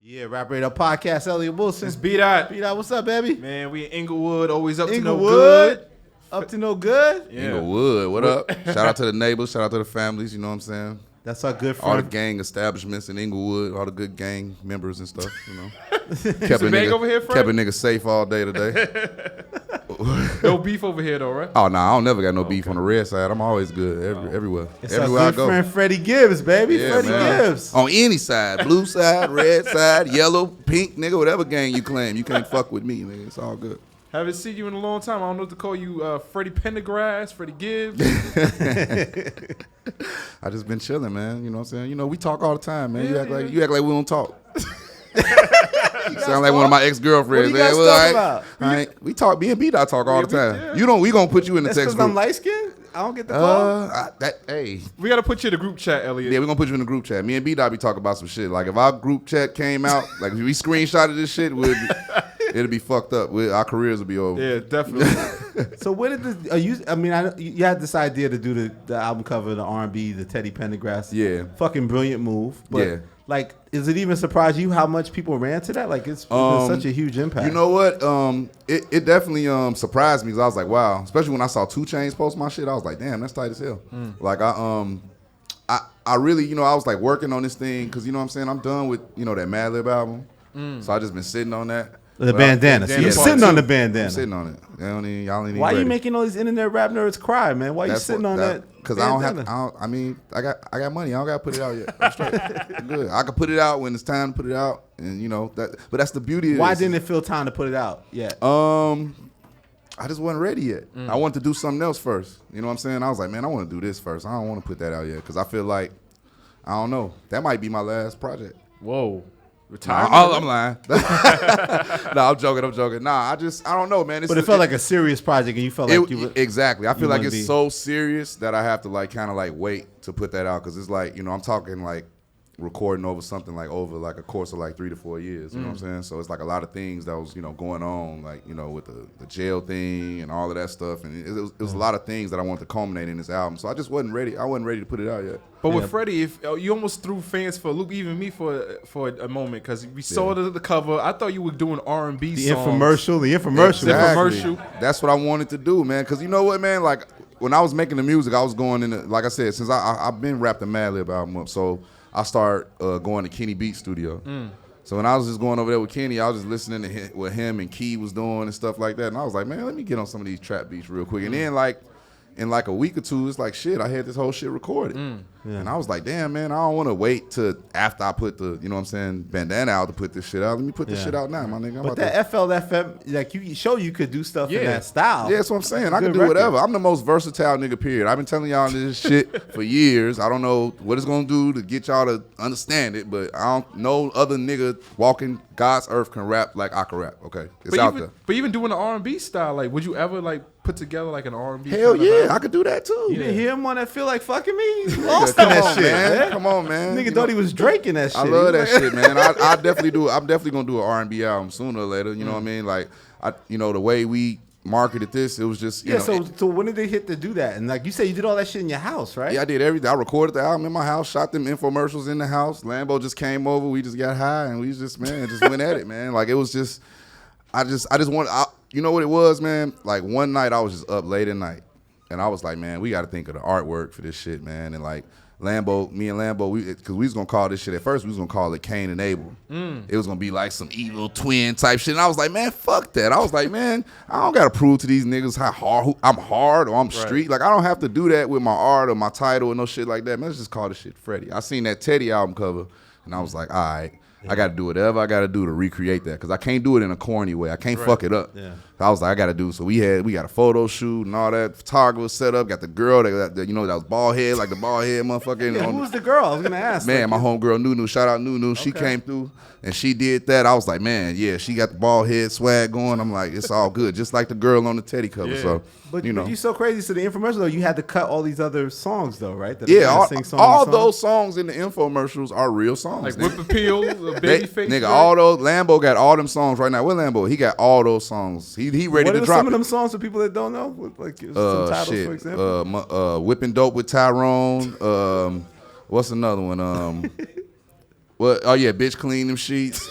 Yeah, Rap Radar Podcast, Elliot Wilson. It's B-Dot. B-Dot, what's up, baby? Man, we in Inglewood, always up Inglewood. to no good. Up to no good? Yeah. Inglewood, what up? Shout out to the neighbors, shout out to the families, you know what I'm saying? That's our good All the friend. gang establishments in Inglewood, all the good gang members and stuff, you know. Kept a bag over here, Fred? Kept a nigga safe all day today. No beef over here, though, right? Oh, nah, I don't never got no beef on the red side. I'm always good everywhere. It's Everywhere our I good go. friend Freddie Gibbs, baby. Yeah, Freddie man. Gibbs. On any side, blue side, red side, yellow, pink, nigga, whatever gang you claim, you can't fuck with me, nigga. It's all good. Haven't seen you in a long time. I don't know what to call you. Freddie Pendergrass, Freddie Gibbs. I just been chilling, man. You know what I'm saying? You know, we talk all the time, man. Yeah, you act like we don't talk. You sound like one of my ex-girlfriends, What do you man. guys Well, talk about? we talk, me and B-Dot talk all the time. yeah. We gonna put you in the That's text because I'm group. light-skinned? I don't get the call? Hey. We got to put you in the group chat, Elliot. Yeah, we're gonna put you in the group chat. Me and B-Dot be talking about some shit. Like, if our group chat came out, like, if we screenshotted this shit, it'd be fucked up. Our careers would be over. Yeah, definitely. So where did you had this idea to do the album cover, the R&B, the Teddy Pendergrass. Yeah. Fucking brilliant move. But Yeah. like, is it even surprise you how much people ran to that? Like, it's been such a huge impact. You know what? It definitely surprised me because I was like, wow. Especially when I saw 2 Chainz post my shit, I was like, damn, that's tight as hell. Like I really, you know, I was like working on this thing because you know what I'm saying, I'm done with, you know, that Madlib album. So I just been sitting on that. The bandana. So you're sitting on the bandana. I'm sitting on it. Y'all ain't even Why are you ready. making all these internet rap nerds cry, man? Why are you sitting on that? Because I got money. I don't got to put it out yet. I'm straight. I'm good. I can put it out when it's time to put it out, and you know that. But that's the beauty of Why this. didn't it feel time to put it out yet? I just wasn't ready yet. I wanted to do something else first. You know what I'm saying? I was like, man, I want to do this first. I don't want to put that out yet because I feel like, I don't know, that might be my last project. Whoa. Nah, I'm lying. Nah, I'm joking. Nah, I don't know, man. But it felt like a serious project, and you felt like you were... Exactly. I feel like it's be... so serious that I have to like kind of like wait to put that out because it's like, you know, I'm talking like recording over something like over like a course of like 3 to 4 years. You know what I'm saying? So it's like a lot of things that was, you know, going on, like, you know, with the jail thing and all of that stuff, and it was a lot of things that I wanted to culminate in this album. So I just wasn't ready. I wasn't ready to put it out yet. But with Freddie, if you almost threw fans for a loop, even me for a moment, because we saw the cover. I thought you were doing R&B songs. The infomercial. Exactly. That's what I wanted to do, man. Because you know what, man? Like, when I was making the music, I was going in, like I said, since I've been rapped the Madlib album up, so I started going to Kenny Beat Studio. So when I was just going over there with Kenny, I was just listening to what him and Key was doing and stuff like that. And I was like, man, let me get on some of these trap beats real quick. And then like, in like a week or two, it's like, shit, I had this whole shit recorded. And I was like, damn, man, I don't want to wait till after I put the, you know what I'm saying, Bandana out to put this shit out. Let me put this shit out now, my nigga. But that FLFM, like, you show you could do stuff in that style. Yeah, that's what I'm saying. I can do whatever. I'm the most versatile nigga, period. I've been telling y'all this shit for years. I don't know what it's going to do to get y'all to understand it, but no other nigga walking God's earth can rap like I can rap, okay? It's out there. But even doing the R&B style, like, would you ever, like, put together, like, an R&B Hell kind of yeah, album? I could do that, too. You didn't hear him on that Feel Like Fucking Me? He lost in that shit, man. Come on, man. Nigga thought he was Drake in that shit. I love that shit, man. I definitely do. I'm definitely gonna do an R&B album sooner or later. You know what I mean? Like, you know, the way we marketed this, it was just, you know. So when did they hit to do that? And like you said, you did all that shit in your house, right? Yeah, I did everything. I recorded the album in my house, shot them infomercials in the house. Lambo just came over. We just got high and we just went at it, man. Like, it was just, I just wanted, you know what it was, man? Like, one night I was just up late at night and I was like, man, we got to think of the artwork for this shit, man. And like, me and Lambo, because we was going to call this shit, at first we was going to call it Cain and Abel. It was going to be like some evil twin type shit. And I was like, man, fuck that. I was like, man, I don't got to prove to these niggas how I'm hard or I'm street. Like, I don't have to do that with my art or my title or no shit like that. Man, let's just call this shit Freddie. I seen that Teddy album cover and I was like, all right, I got to do whatever I got to do to recreate that because I can't do it in a corny way. I can't fuck it up. Yeah. I was like, I got to do. So we got a photo shoot and all that. Photographer set up. Got the girl that you know, that was bald head, like the bald head motherfucker. Yeah, who was the girl? I was gonna ask. Man, my homegirl Nunu. Shout out Nunu. She came through and she did that. I was like, man, yeah, she got the bald head swag going. I'm like, it's all good, just like the girl on the Teddy cover. Yeah. So, but you know, but you so crazy. So the infomercial though, you had to cut all these other songs though, right? All those songs in the infomercials are real songs. Like Whip Appeal, Babyface. Nigga, all those Lambo got all them songs right now. What Lambo? He got all those songs. He ready to drop. Some of them songs for people that don't know, like some titles, for example. Whipping Dope with Tyrone. What's another one? Well, oh yeah, bitch, clean them sheets.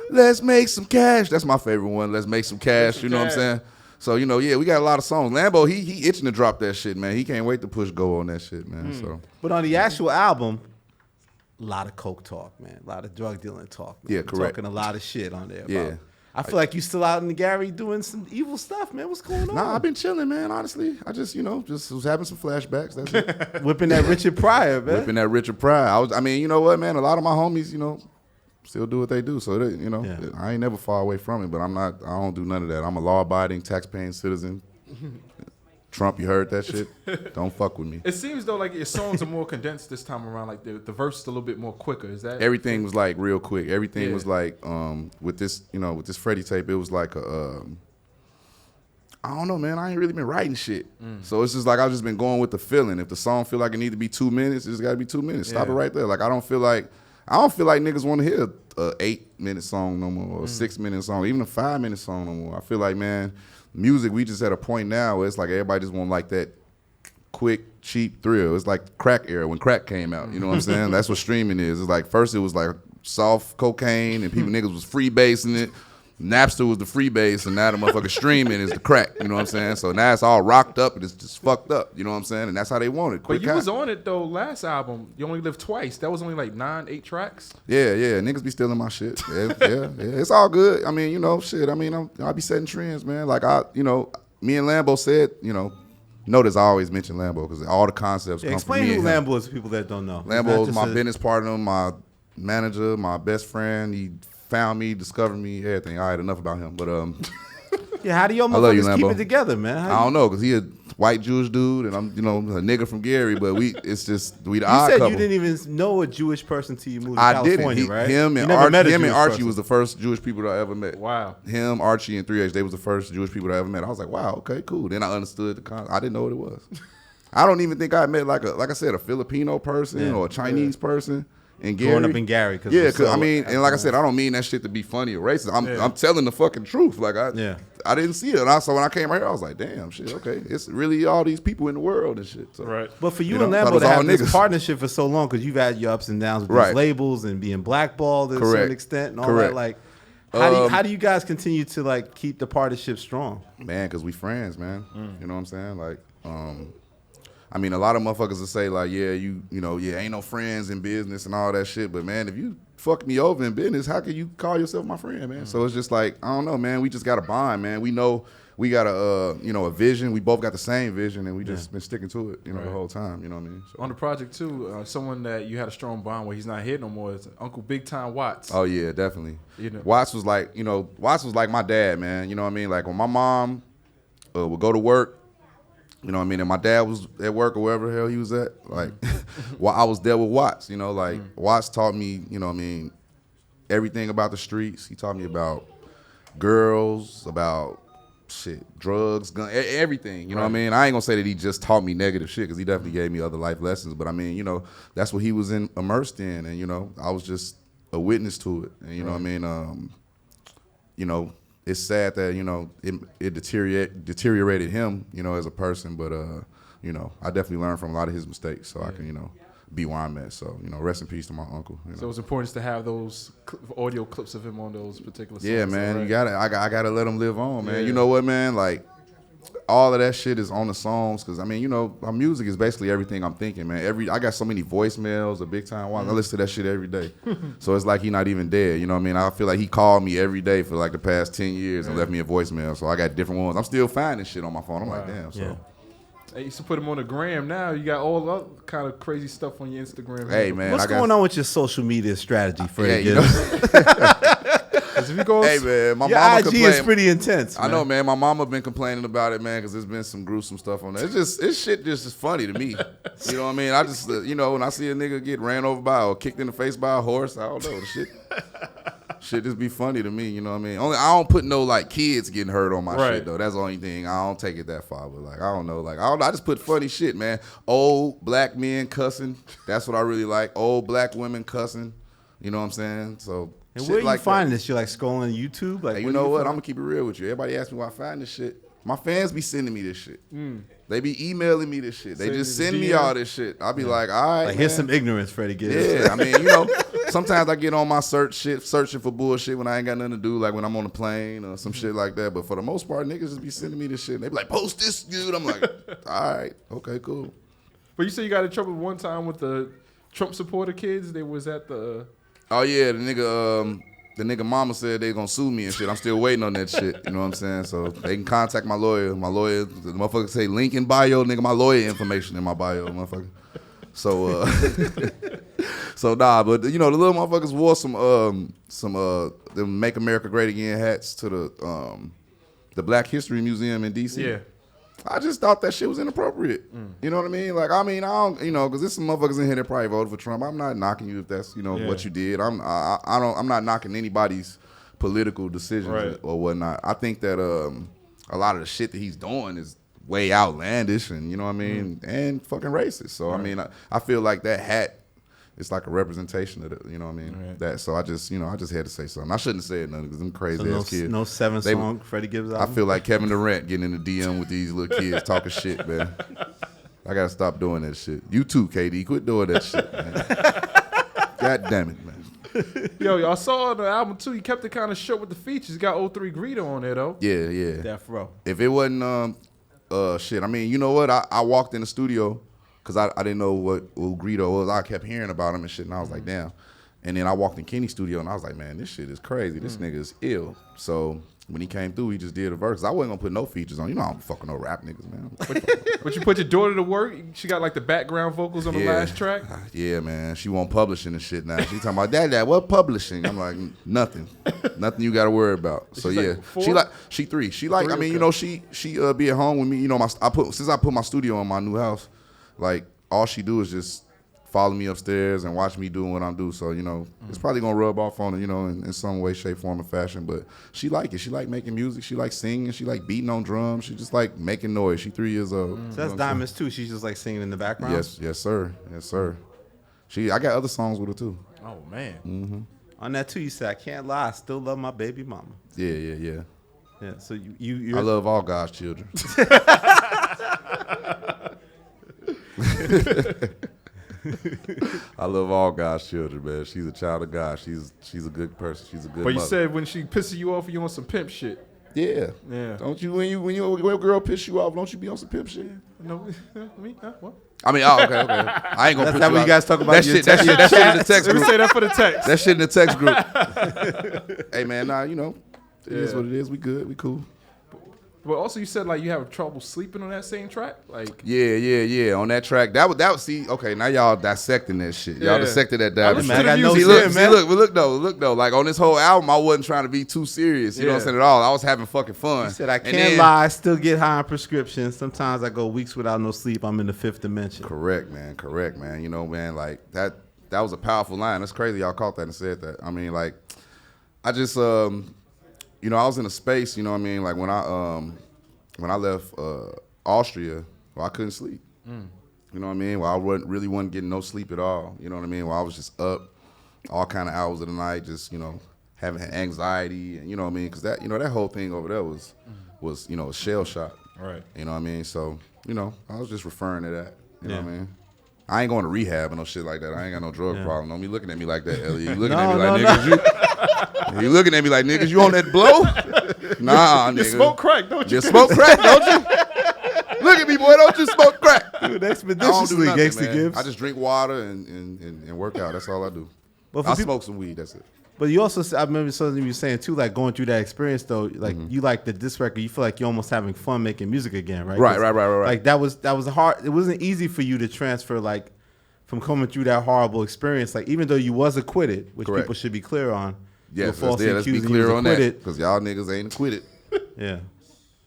Let's make some cash. That's my favorite one. Let's make some cash. You know what I'm saying? So you know, yeah, we got a lot of songs. Lambo, he itching to drop that shit, man. He can't wait to push go on that shit, man. So, but on the actual album, a lot of coke talk, man. A lot of drug dealing talk. Man. Yeah, We're correct. Talking a lot of shit on there. Yeah. About, I feel like you still out in the Gary doing some evil stuff, man. What's going on? Nah, I've been chilling, man. Honestly, I just was having some flashbacks. That's it. Whipping that Richard Pryor, man. Whipping that Richard Pryor. I mean, you know what, man? A lot of my homies, you know, still do what they do. So, they, you know, I ain't never far away from it, but I don't do none of that. I'm a law-abiding, tax-paying citizen. Trump, you heard that shit? Don't fuck with me. It seems though like your songs are more condensed this time around. Like the verse is a little bit more quicker. Is that everything was like real quick? Everything was like with this, you know, with this Freddie tape, it was like a I don't know, man. I ain't really been writing shit, so it's just like I've just been going with the feeling. If the song feel like it need to be 2 minutes, it's got to be 2 minutes. Stop it right there. Like I don't feel like niggas want to hear a 8-minute song no more, or a 6-minute song, even a 5-minute song no more. I feel like, man, music, we just at a point now where it's like everybody just want like that quick, cheap thrill. It's like crack era when crack came out. You know what I'm saying? That's what streaming is. It's like first it was like soft cocaine and niggas was freebasing it. Napster was the freebase, and now the motherfucker streaming is the crack. You know what I'm saying? So now it's all rocked up and it's just fucked up. You know what I'm saying? And that's how they want it. But you was on it though last album. You Only Live Twice. That was only like 8 tracks. Yeah. Niggas be stealing my shit. Yeah. It's all good. I mean, you know, shit. I mean, I be setting trends, man. Like me and Lambo said, you know. Notice I always mention Lambo because all the concepts come from me. Explain who and him. Lambo is to people that don't know. Lambo is my business partner, my manager, my best friend. He found me, discovered me, everything. All right, enough about him. But yeah, how do y'all love you, motherfuckers keep Lambo. it together, man? I don't know because he a white Jewish dude and I'm, you know, a nigga from Gary. But it's just we the You odd said couple. you didn't even know a Jewish person till you moved to I California, didn't. right? Him You and, never met a him and Jewish Archie person. was the first Jewish people that I ever met. Wow. Him, Archie, and 3H, they was the first Jewish people that I ever met. I was like, wow, okay, cool. Then I understood the concept. I didn't know what it was. I don't even think I met like I said, a Filipino person or a Chinese person in Gary. Growing up in Gary. Because I mean, and like I said, I don't mean that shit to be funny or racist. I'm telling the fucking truth. Like I didn't see it. And so when I came right here, I was like, damn, shit, okay. It's really all these people in the world and shit. So, right. But for you know, and thought it Lambo was to all have this niggas. partnership for so long, because you've had your ups and downs with these labels and being blackballed to a certain extent and all that, like, how do you guys continue to like keep the partnership strong? Man, because we friends, man. You know what I'm saying? Like, I mean, a lot of motherfuckers will say like, yeah, ain't no friends in business and all that shit. But man, if you fuck me over in business, how can you call yourself my friend, man? So it's just like, I don't know, man. We just got a bond, man. We know we got a vision. We both got the same vision, and we just been sticking to it, the whole time. You know what I mean? So. On the project too, someone that you had a strong bond with, he's not here no more, is Uncle Big Time Watts. Oh yeah, definitely. You know. Watts was like my dad, man. You know what I mean? Like when my mom would go to work. You know what I mean? And my dad was at work or wherever the hell he was at. Like, while I was there with Watts, you know, like, Watts taught me, you know what I mean, everything about the streets. He taught me about girls, about drugs, guns, everything. You know what I mean? I ain't gonna say that he just taught me negative shit because he definitely gave me other life lessons. But I mean, you know, that's what he was immersed in. And, you know, I was just a witness to it. And, you know what I mean? You know, it's sad that, you know, it deteriorated him, you know, as a person. But, you know, I definitely learned from a lot of his mistakes so I can, you know, be where I'm at. So, you know, rest in peace to my uncle. You know? So it's important to have those audio clips of him on those particular songs. Yeah, man. Right? I gotta let him live on, man. Yeah. You know what, man? Like, all of that shit is on the songs because, I mean, you know, my music is basically everything I'm thinking, man. I got so many voicemails of Big Time Watts. I listen to that shit every day. So it's like he not even dead, you know what I mean? I feel like he called me every day for like the past 10 years and left me a voicemail. So I got different ones. I'm still finding shit on my phone. I'm like, damn. So. I used to put him on the gram. Now you got all other kind of crazy stuff on your Instagram. Hey, man. What's going on with your social media strategy, Freddie you Gibbs? Hey, man, my your mama IG complained. is pretty intense, man. I know, man. My mama been complaining about it, man, because there's been some gruesome stuff on there. It's shit just is funny to me. You know what I mean? I just, you know, when I see a nigga get ran over by or kicked in the face by a horse, I don't know. The shit just be funny to me, you know what I mean? I don't put no, like, kids getting hurt on my shit, though. That's the only thing. I don't take it that far, but, like, I don't know. Like, I just put funny shit, man. Old black men cussing. That's what I really like. Old black women cussing. You know what I'm saying? So... And where you find this? You're like scrolling YouTube? Like, hey, you know what? I'm going to keep it real with you. Everybody asks me where I find this shit. My fans be sending me this shit. They be emailing me this shit. They just send me all this shit. I'll be like, all right, like, here's some ignorance, Freddie Gibbs. Yeah, I mean, sometimes I get on my searching for bullshit when I ain't got nothing to do, like when I'm on the plane or some shit like that. But for the most part, niggas just be sending me this shit. They be like, post this, dude. I'm like, all right, okay, cool. But you said you got in trouble one time with the Trump supporter kids. They was at the. Oh yeah, the nigga mama said they gonna sue me and shit. I'm still waiting on that shit. You know what I'm saying? So they can contact my lawyer. My lawyer, the motherfucker say link in bio, nigga. My lawyer information in my bio, motherfucker. So but the little motherfuckers wore some them Make America Great Again hats to the Black History Museum in DC. Yeah. I just thought that shit was inappropriate. You know what I mean? Like, I don't, because there's some motherfuckers in here that probably voted for Trump. I'm not knocking you if that's, what you did. I'm not knocking anybody's political decisions or whatnot. I think that a lot of the shit that he's doing is way outlandish and, you know what I mean, and fucking racist. So, I mean, I feel like that hat, it's like a representation of it, you know what I mean? Right. That, so I just had to say something. I shouldn't have said nothing because them crazy ass kids. No 7-song Freddie Gibbs album? I feel like Kevin Durant getting in the DM with these little kids talking shit, man. I gotta stop doing that shit. You too, KD. Quit doing that shit, man. God damn it, man. Yo, I saw the album too. You kept it kind of short with the features. You got 03 Greedo on there though. Yeah. Death Row. If it wasn't shit, I mean, you know what? I walked in the studio. Because I didn't know what Greedo was. I kept hearing about him and shit, and I was like, damn. And then I walked in Kenny's studio, and I was like, man, this shit is crazy. This nigga is ill. So when he came through, he just did a verse. I wasn't going to put no features on. I don't fucking no rap niggas, man. But you put your daughter to work? She got like the background vocals on the last track? Yeah, man. She won't publishing and shit now. She talking about, Dad, what publishing? I'm like, nothing. Nothing you got to worry about. So, yeah. Like she 3. She like, I mean, she be at home with me. Since I put my studio in my new house, like, all she do is just follow me upstairs and watch me doing what I'm doing. So, it's probably going to rub off on her, in some way, shape, form, or fashion. But she like it. She like making music. She like singing. She like beating on drums. She just like making noise. She 3 years old. So that's Diamonds too. She's just like singing in the background? Yes, sir. I got other songs with her too. Oh, man. Mm-hmm. On that too, you said, I can't lie. I still love my baby mama. Yeah. Yeah, so you're... I love all God's children. I love all God's children, man. She's a child of God. She's a good person. She's a good. But you mother. said when she pisses you off, you on some pimp shit. Yeah. Don't you when your girl piss you off? Don't you be on some pimp shit? No, me? What? I mean, okay. I ain't gonna. That's not what you guys talk about. That shit in the text group. Let me say that for the text. That shit in the text group. Hey man, it is what it is. We good. We cool. But also, you said like you have trouble sleeping on that same track, like yeah. On that track, that would see. Okay, now y'all dissecting that shit. Y'all dissected that down. Man, I got no look though. Like on this whole album, I wasn't trying to be too serious. You know what I'm saying at all. I was having fucking fun. He said, I can't lie. I still get high on prescriptions. Sometimes I go weeks without no sleep. I'm in the 5th dimension. Correct, man. Man, like that was a powerful line. That's crazy. Y'all caught that and said that. I mean, like, I just I was in a space, like when I left Austria, I couldn't sleep. You know what I mean? Well, I wasn't getting no sleep at all. You know what I mean? Well, I was just up all kind of hours of the night, just, having anxiety, and you know what I mean? Because that, that whole thing over there was a shell shock. Right. You know what I mean? So, I was just referring to that. You know what I mean? I ain't going to rehab or no shit like that. I ain't got no drug problem. Don't be looking at me like that, Elliot. You looking at me like, niggas, you looking at me like, niggas, you on that blow? Nah, nigga. You smoke crack, don't you? You smoke crack, don't you? Look at me, boy. Don't you smoke crack? Dude, expeditiously, Gangsta Gibbs. I just drink water and work out. That's all I do. I smoke some weed. That's it. But you also, I remember something you were saying too, like going through that experience though, like you like this record, you feel like you're almost having fun making music again, right? Right. Like that was hard. It wasn't easy for you to transfer like from coming through that horrible experience. Like even though you was acquitted, which people should be clear on. Yes, let's be clear on that because y'all niggas ain't acquitted. Yeah.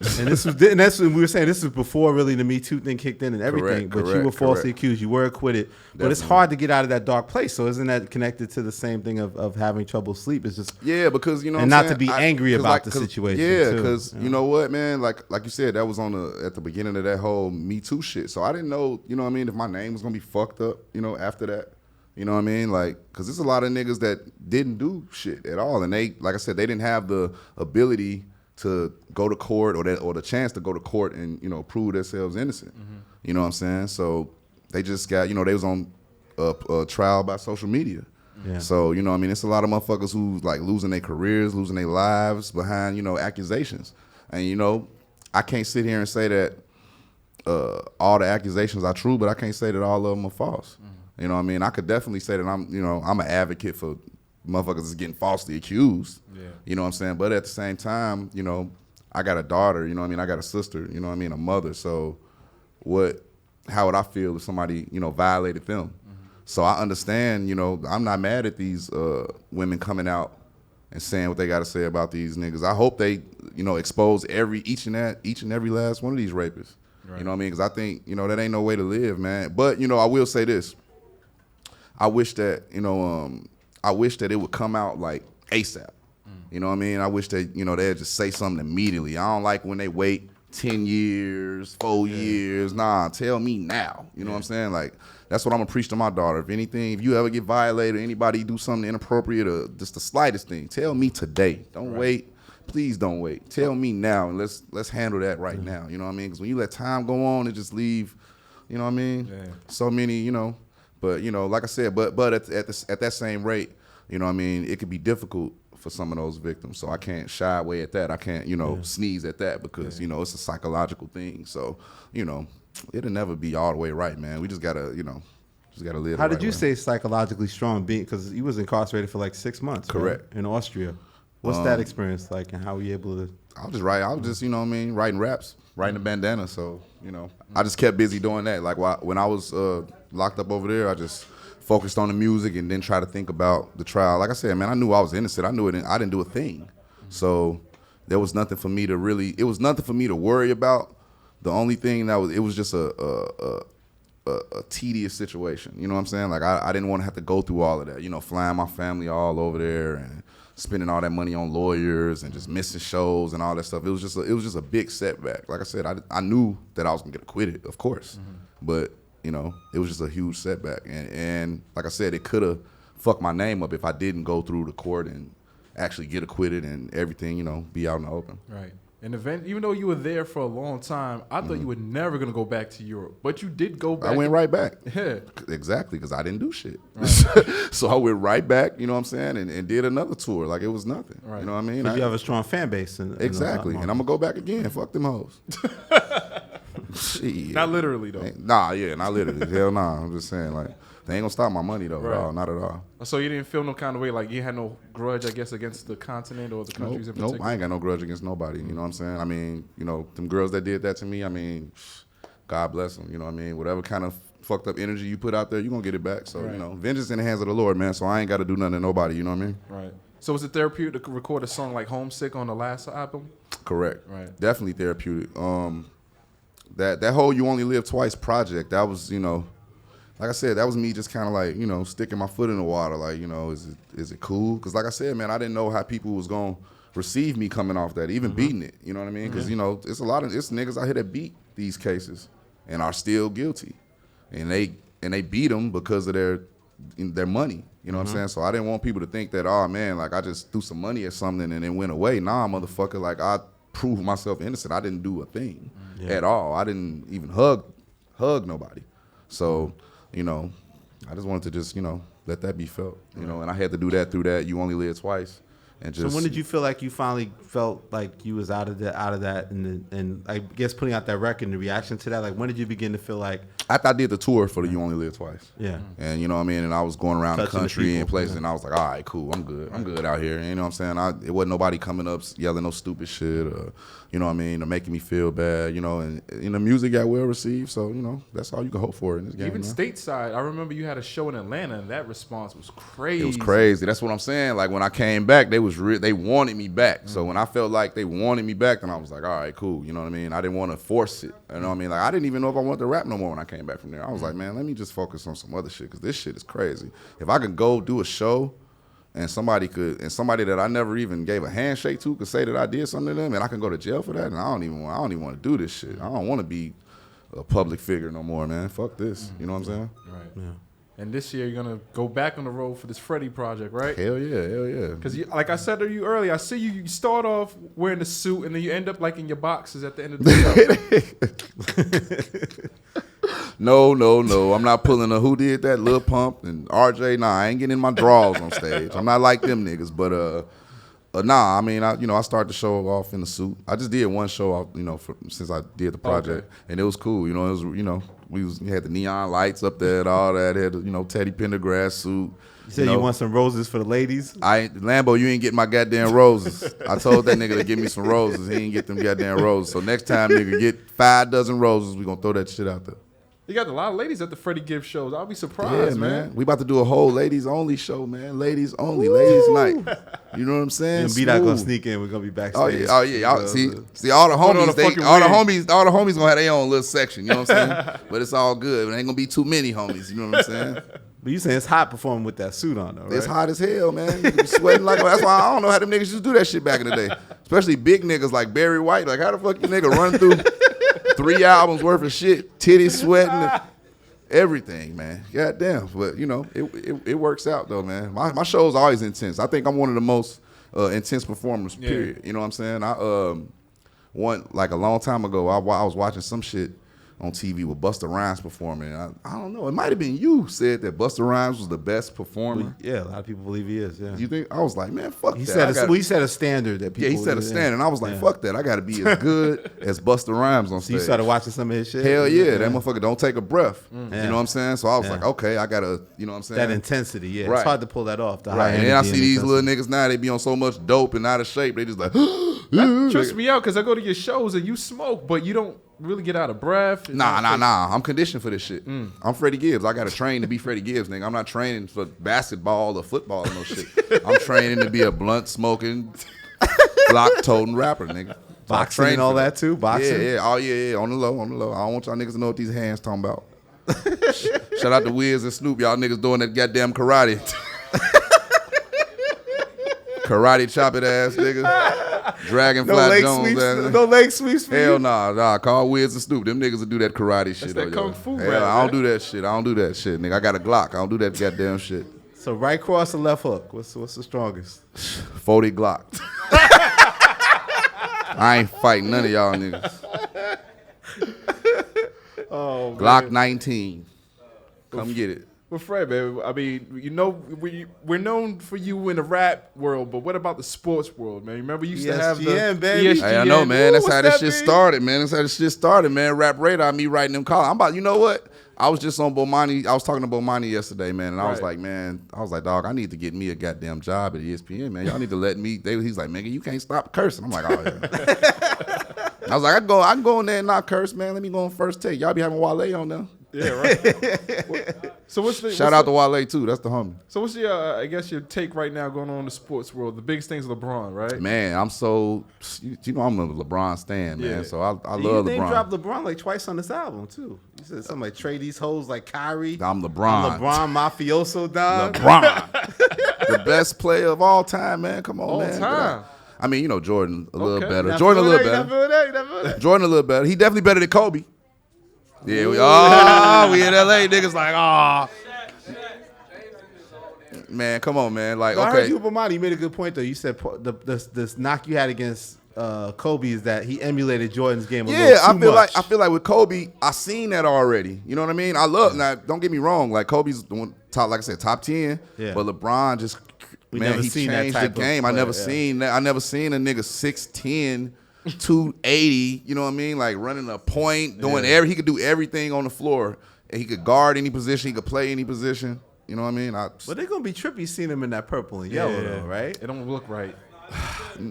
And that's when we were saying this was before really the Me Too thing kicked in and everything. But you were falsely accused. You were acquitted. Definitely. But it's hard to get out of that dark place. So isn't that connected to the same thing of having trouble sleep? It's just because and not to be angry about the situation. Yeah, because you know what, man, like you said, that was at the beginning of that whole Me Too shit. So I didn't know, you know what I mean, if my name was gonna be fucked up, after that. You know what I mean? Like, because there's a lot of niggas that didn't do shit at all. And they, like I said, they didn't have the ability to go to court or the chance to go to court and, you know, prove themselves innocent. You know what I'm saying? So they just got, you know, they was on a trial by social media. Yeah. So, you know what I mean? It's a lot of motherfuckers who like losing their careers, losing their lives behind, you know, accusations. And, you know, I can't sit here and say that all the accusations are true, but I can't say that all of them are false. You know what I mean? I could definitely say that I'm an advocate for motherfuckers that's getting falsely accused. Yeah. You know what I'm saying? But at the same time, you know, I got a daughter, you know what I mean? I got a sister, you know what I mean? A mother. So how would I feel if somebody, you know, violated them? So I understand, you know, I'm not mad at these women coming out and saying what they got to say about these niggas. I hope they, you know, expose each and every last one of these rapists. Right. You know what I mean? Because I think, you know, that ain't no way to live, man. But, you know, I will say this. I wish that, you know, it would come out like ASAP. You know what I mean? I wish that, you know, they'd just say something immediately. I don't like when they wait 10 years, 4 years. Nah, tell me now. You know what I'm saying? Like, that's what I'm gonna preach to my daughter. If anything, if you ever get violated, anybody do something inappropriate or just the slightest thing, tell me today. Don't wait. Please don't wait. Tell me now, and let's handle that right now. You know what I mean? Because when you let time go on, it just leave. You know what I mean? Yeah. So many, you know. But you know, like I said, but at that same rate, you know what I mean, it could be difficult for some of those victims. So I can't shy away at that. I can't, you know, sneeze at that because, you know, it's a psychological thing. So, you know, it'll never be all the way right, man. We just gotta, you know, live. How did you say psychologically strong? Because you was incarcerated for like 6 months. Correct. Right? In Austria. What's that experience like, and how were you able to? I was just, you know what I mean, writing raps, writing a bandana. So, you know, I just kept busy doing that. Like when I was locked up over there, I just focused on the music and then try to think about the trial. Like I said, man, I knew I was innocent. I knew it. I didn't do a thing. So there was nothing for me to worry about. The only thing it was just a tedious situation. You know what I'm saying? Like I didn't want to have to go through all of that. You know, flying my family all over there and spending all that money on lawyers and just missing shows and all that stuff. It was just a big setback. Like I said, I knew that I was gonna get acquitted, of course, but you know, it was just a huge setback. And like I said, it could have fucked my name up if I didn't go through the court and actually get acquitted and everything, you know, be out in the open. Right. And even though you were there for a long time, I thought you were never going to go back to Europe. But you did go back. I went right back. Yeah. Exactly, because I didn't do shit. Right. So I went right back, you know what I'm saying, and did another tour like it was nothing. Right. You know what I mean? Because you have a strong fan base. Exactly. And I'm going to go back again. Fuck them hoes. Shit. Not literally, though. Nah, yeah, not literally. Hell nah. I'm just saying, like, they ain't gonna stop my money, though, at all. Not at all. So you didn't feel no kind of way, like you had no grudge, I guess, against the continent or the countries in particular? Nope, I ain't got no grudge against nobody. You know what I'm saying? I mean, you know, them girls that did that to me, I mean, God bless them. You know what I mean? Whatever kind of fucked up energy you put out there, you're gonna get it back. So, you know, vengeance in the hands of the Lord, man. So I ain't got to do nothing to nobody. You know what I mean? Right. So was it therapeutic to record a song like Homesick on the last album? Correct. Right. Definitely therapeutic. That whole You Only Live Twice project, that was, you know, like I said, that was me just kind of like, you know, sticking my foot in the water. Like, you know, is it cool? Because like I said, man, I didn't know how people was going to receive me coming off that, even beating it. You know what I mean? Because, you know, it's niggas out here that beat these cases and are still guilty. And they beat them because of their money. You know what I'm saying? So I didn't want people to think that, oh, man, like I just threw some money at something and it went away. Nah, motherfucker, like I proved myself innocent. I didn't do a thing at all. I didn't even hug nobody. So, you know, I just wanted to just, you know, let that be felt, you know, and I had to do that through that You Only Live Twice. And just, so when did you feel like you finally felt like you was out of that and I guess putting out that record and the reaction to that, like when did you begin to feel like? After I did the tour for the You Only Live Twice. Yeah. And you know what I mean? And I was going around the country and places and I was like, all right, cool, I'm good. I'm good out here. And you know what I'm saying? It wasn't nobody coming up yelling no stupid shit or, you know what I mean, or making me feel bad, you know, and the music got well received. So, you know, that's all you can hope for in this game. Even stateside, I remember you had a show in Atlanta and that response was crazy. It was crazy. That's what I'm saying. Like when I came back, they wanted me back. So when I felt like they wanted me back, then I was like, all right, cool. You know what I mean? I didn't want to force it. You know what I mean? Like I didn't even know if I wanted to rap no more when I came back from there. I was like, man, let me just focus on some other shit because this shit is crazy. If I could go do a show and somebody that I never even gave a handshake to could say that I did something to them and I can go to jail for that, and I don't even want to do this shit. I don't want to be a public figure no more, man. Fuck this. You know what I'm saying? Right. Yeah. And this year you're gonna go back on the road for this Freddie project, right? Hell yeah. Because like I said to you earlier, I see you start off wearing the suit and then you end up like in your boxes at the end of the show. No. I'm not pulling a who did that, Lil Pump and RJ. Nah, I ain't getting in my drawers on stage. I'm not like them niggas, but nah. I mean, I started the show off in the suit. I just did one show, since I did the project, and it was cool. It was, we had the neon lights up there and all that. Had Teddy Pendergrass suit. You said you want some roses for the ladies? Lambo, you ain't getting my goddamn roses. I told that nigga to give me some roses. He ain't get them goddamn roses. So next time, nigga, get 5 dozen roses. We gonna throw that shit out there. You got a lot of ladies at the Freddie Gibbs shows. I'll be surprised, man. We about to do a whole ladies only show, man. Ladies only, ladies night. You know what I'm saying? And B-Dot gonna sneak in. We're gonna be backstage. Oh yeah. Y'all, see all the homies. All the homies gonna have their own little section. You know what I'm saying? But it's all good. It ain't gonna be too many homies. You know what I'm saying? But you saying it's hot performing with that suit on, though, right? It's hot as hell, man. You be sweating like that's why I don't know how them niggas used to do that shit back in the day. Especially big niggas like Barry White. Like how the fuck you nigga run through 3 albums worth of shit, titties sweating. Everything, man. Goddamn. But, it works out, though, man. My show's always intense. I think I'm one of the most intense performers, period. You know what I'm saying? Like a long time ago, I was watching some shit on TV with Busta Rhymes performing. I don't know. It might have been you said that Busta Rhymes was the best performer. Yeah, a lot of people believe he is, yeah. You think? I was like, man, fuck that. He set a standard that people... Yeah, he set a standard. And I was like, fuck that. I got to be as good as Busta Rhymes on stage. So you started watching some of his shit? Hell yeah. That motherfucker don't take a breath. You know what I'm saying? So I was like, okay, I got to, you know what I'm saying? That intensity, yeah. Right. It's hard to pull that off. Right. And then I see these little niggas now, they be on so much dope and out of shape. They just like... That trips me out because I go to your shows and you smoke, but you don't really get out of breath. Nah. I'm conditioned for this shit. I'm Freddie Gibbs. I got to train to be Freddie Gibbs, nigga. I'm not training for basketball or football or no shit. I'm training to be a blunt smoking, Glock toting rapper, nigga. Boxing and all that too? Boxing? Yeah. Oh, yeah. On the low. I don't want y'all niggas to know what these hands talking about. Shout out to Wiz and Snoop. Y'all niggas doing that goddamn karate. Karate chop it ass, nigga. Dragonfly Jones ass. No leg sweeps for Hell you? nah. Call Wiz and Snoop. Them niggas will do that karate shit. That's that kung fu rap. rap. I don't do that shit. Nigga. I got a Glock. I don't do that goddamn shit. So right cross or left hook? What's the strongest? 40 Glock. I ain't fighting none of y'all niggas. Oh, Glock man. 19. Come get it. Well, Fred, man, I mean, we're known for you in the rap world, but what about the sports world, man? Remember you used to have the baby. Hey, I know, man. That's how this shit started, man. Rap Radar, me writing them calls. You know what? I was just on Bomani. I was talking to Bomani yesterday, man, and I was like, dog, I need to get me a goddamn job at ESPN, man. Y'all need to let me. He's like, man, you can't stop cursing. I'm like, oh, yeah. I was like, I can go in there and not curse, man. Let me go on First Take. Y'all be having Wale on there. Yeah, right. So shout out to Wale too. That's the homie. So what's your your take right now going on in the sports world? The biggest thing's LeBron, right? Man, I'm so I'm a LeBron stan, man. So I love LeBron. You dropped LeBron like twice on this album too. You said something like trade these hoes like Kyrie. I'm LeBron. I'm LeBron mafioso dog. LeBron, the best player of all time, man. Come on, man. All time. I mean, Jordan a little better. Now Jordan a little better. Jordan a little better. He definitely better than Kobe. Yeah, we in LA, niggas like, man, come on, man. Like, so okay. I heard you, Bomani, you made a good point though. You said this knock you had against Kobe is that he emulated Jordan's game a little too much. I feel like with Kobe, I seen that already. You know what I mean? I love now. Don't get me wrong. Like Kobe's the one top, like I said, top 10. Yeah. But LeBron just he changed the game. I never seen that. I never seen a nigga 6'10". 280, you know what I mean? Like running a point, doing he could do everything on the floor. And he could guard any position, he could play any position. You know what I mean? But they're gonna be trippy seeing him in that purple and yellow though, right? It don't look right. It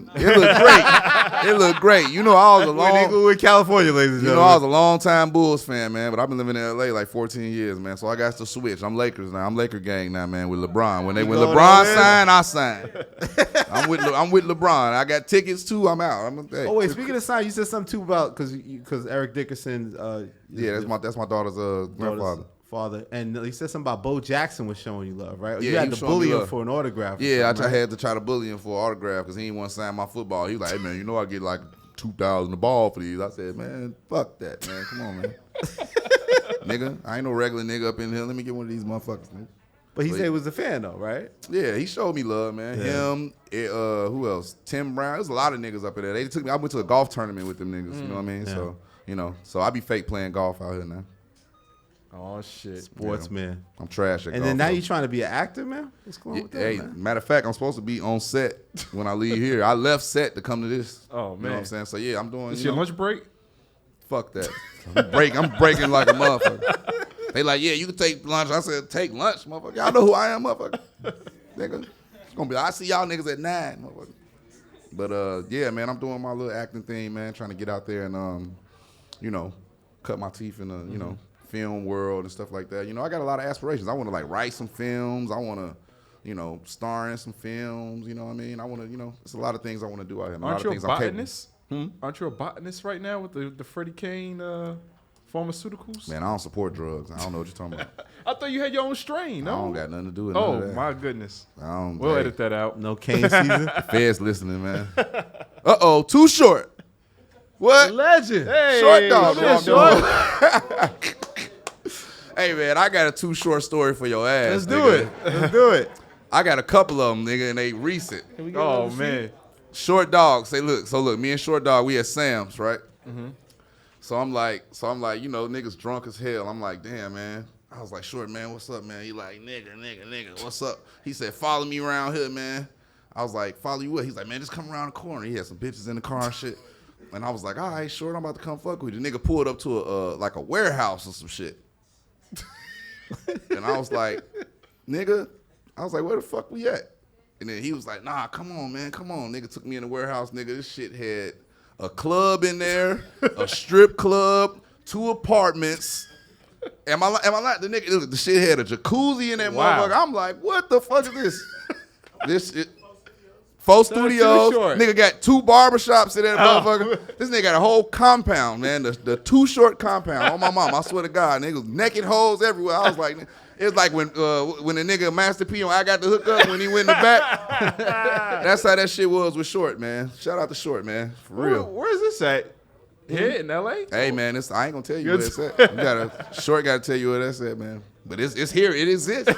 looked great. I was a long Inglewood, California, ladies and gentlemen. I was a long time Bulls fan, man, but I've been living in LA like 14 years, man. So I got to switch. I'm Lakers now. I'm Laker gang now, man, with LeBron. When LeBron signed, I signed. I'm with LeBron. I got tickets too. I'm out. Oh wait, speaking of sign, you said something too about because Eric Dickerson. That's my daughter's grandfather. And he said something about Bo Jackson was showing you love, right? Yeah, you had to bully him for an autograph. Yeah, I had to try to bully him for an autograph because he didn't want to sign my football. He was like, hey, man, I get like $2,000 a ball for these. I said, man, fuck that, man. Come on, man. nigga. I ain't no regular nigga up in here. Let me get one of these motherfuckers, nigga. But he said he was a fan though, right? Yeah, he showed me love, man. Yeah. Him, who else? Tim Brown. There's a lot of niggas up in there. They took me. I went to a golf tournament with them niggas. You know what I mean? Yeah. So so I be fake playing golf out here now. Oh shit, Sportsman. I'm trash at golf. And then now though. you trying to be an actor, man? What's going on with that, Hey, man? matter of fact, I'm supposed to be on set when I leave here. I left set to come to this. Oh, You know what I'm man. saying? So yeah, I'm doing. It's you your know, lunch break? Fuck that. I'm breaking like a motherfucker. They like, yeah, you can take lunch. I said, take lunch, motherfucker. Y'all know who I am, motherfucker. Nigga. It's gonna be, I see y'all niggas at 9, motherfucker. But yeah, man, I'm doing my little acting thing, man, trying to get out there and cut my teeth in the, film world and stuff like that. I got a lot of aspirations. I want to like write some films. I want to, star in some films. You know what I mean? I want to, there's a lot of things I want to do out here. Aren't you a botanist? Aren't you a botanist right now with the Freddie Kane pharmaceuticals? Man, I don't support drugs. I don't know what you're talking about. I thought you had your own strain. No, I don't got nothing to do with none of that. My goodness. We'll edit that out. No Kane season. The Feds listening, man. Uh-oh, Too Short. What? Legend. Hey, Short dog. yeah, Short. Hey, man, I got a Too Short story for your ass. Let's do it. Let's do it. I got a couple of them, nigga, and they recent. Oh man. Short Dog, look, me and Short Dog, we at Sam's, right? Mm-hmm. So I'm like, niggas drunk as hell. I'm like, damn, man. I was like, Short, man, what's up, man? He like, nigga, what's up? He said, follow me around here, man. I was like, follow you what? He's like, man, just come around the corner. He had some bitches in the car and shit. And I was like, all right, Short, I'm about to come fuck with you. The nigga pulled up to a warehouse or some shit. And I was like, nigga, where the fuck we at? And then he was like, nah, come on, man, come on. Nigga took me in the warehouse, nigga. This shit had a club in there, a strip club, 2 apartments. Am I like the nigga? Look, the shit had a jacuzzi in that motherfucker. I'm like, what the fuck is this? This shit. 4 studios. Nigga got 2 barbershops in that motherfucker. This nigga got a whole compound, man. The Too Short compound. On my mom, I swear to God, niggas naked hoes everywhere. I was like, it was like when the nigga Master P on I Got the Hook Up when he went in the back. That's how that shit was with Short, man. Shout out to Short, man. For real. Where's this at? Here in L.A.? Hey, man, I ain't gonna tell you where it's at. Short got to tell you where that's at, man. But it's here. It exists.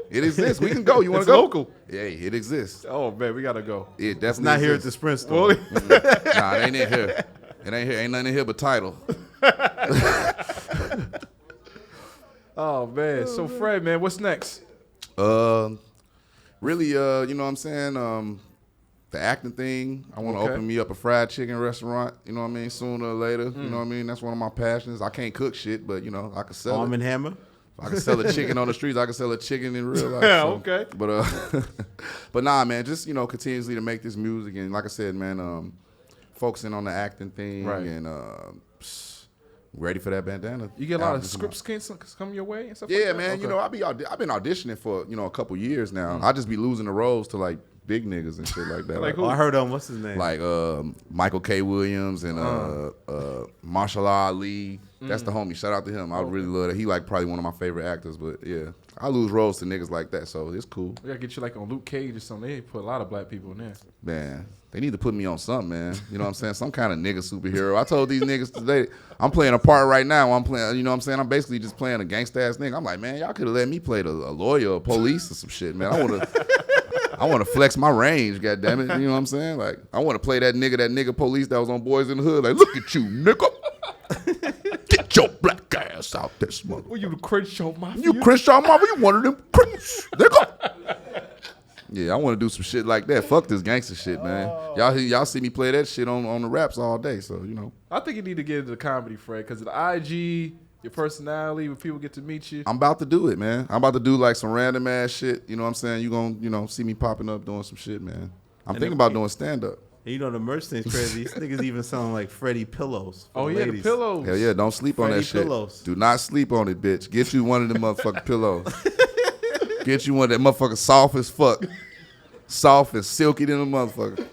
It exists. We can go. You want to go? Local. Yeah, it exists. Oh man, we gotta go. It definitely Not here at exists. the Sprint store. Nah, it ain't in here. It ain't here. Ain't nothing in here but Tidal. Oh man. So Fred, man, what's next? Really, you know what I'm saying? The acting thing. I want to open me up a fried chicken restaurant. You know what I mean? Sooner or later. You know what I mean? That's one of my passions. I can't cook shit, but I can sell Arm it. and Hammer. I can sell a chicken on the streets. I can sell a chicken in real life. Yeah, so. okay. But nah, man, just continuously to make this music and like I said, man, focusing on the acting thing and ready for that bandana. You get a lot of scripts come your way and stuff. Yeah, like that? man. Okay. I've been auditioning for a couple years now. I just be losing the roles to like big niggas and shit like that. Like who? I heard what's his name? Like Michael K. Williams and Marshall Ali. That's the homie. Shout out to him. I really love that. He like probably one of my favorite actors. But yeah, I lose roles to niggas like that, so it's cool. We gotta get you like on Luke Cage or something. They put a lot of black people in there. Man, they need to put me on something, man. You know what I'm saying? Some kind of nigga superhero. I told these niggas today, I'm playing a part right now. I'm playing, you know what I'm saying? I'm basically just playing a gangsta ass nigga. I'm like, man, y'all could have let me play a lawyer or police or some shit, man. I want to flex my range, goddammit. You know what I'm saying? Like, I want to play that nigga police that was on Boys in the Hood. Like, look at you, nigga. Get your black ass out this mother. Well, you the Crenshaw Mafia? You Crenshaw Mafia, you one of them Crips, nigga. Yeah, I want to do some shit like that. Fuck this gangster shit, man. Y'all see me play that shit on the raps all day, so, I think you need to get into the comedy, Fred, because of the IG, your personality, when people get to meet you. I'm about to do it, man. I'm about to do like some random ass shit. You know what I'm saying? You gonna, see me popping up doing some shit, man. I'm thinking about doing stand-up. And the merch thing's crazy. These niggas even selling like Freddie pillows. Oh, yeah, ladies. the pillows. Hell yeah, don't sleep on Freddie that shit. pillows. Do not sleep on it, bitch. Get you one of them motherfucking pillows. Get you one of that motherfucker soft as fuck. Soft and silky than a motherfucker.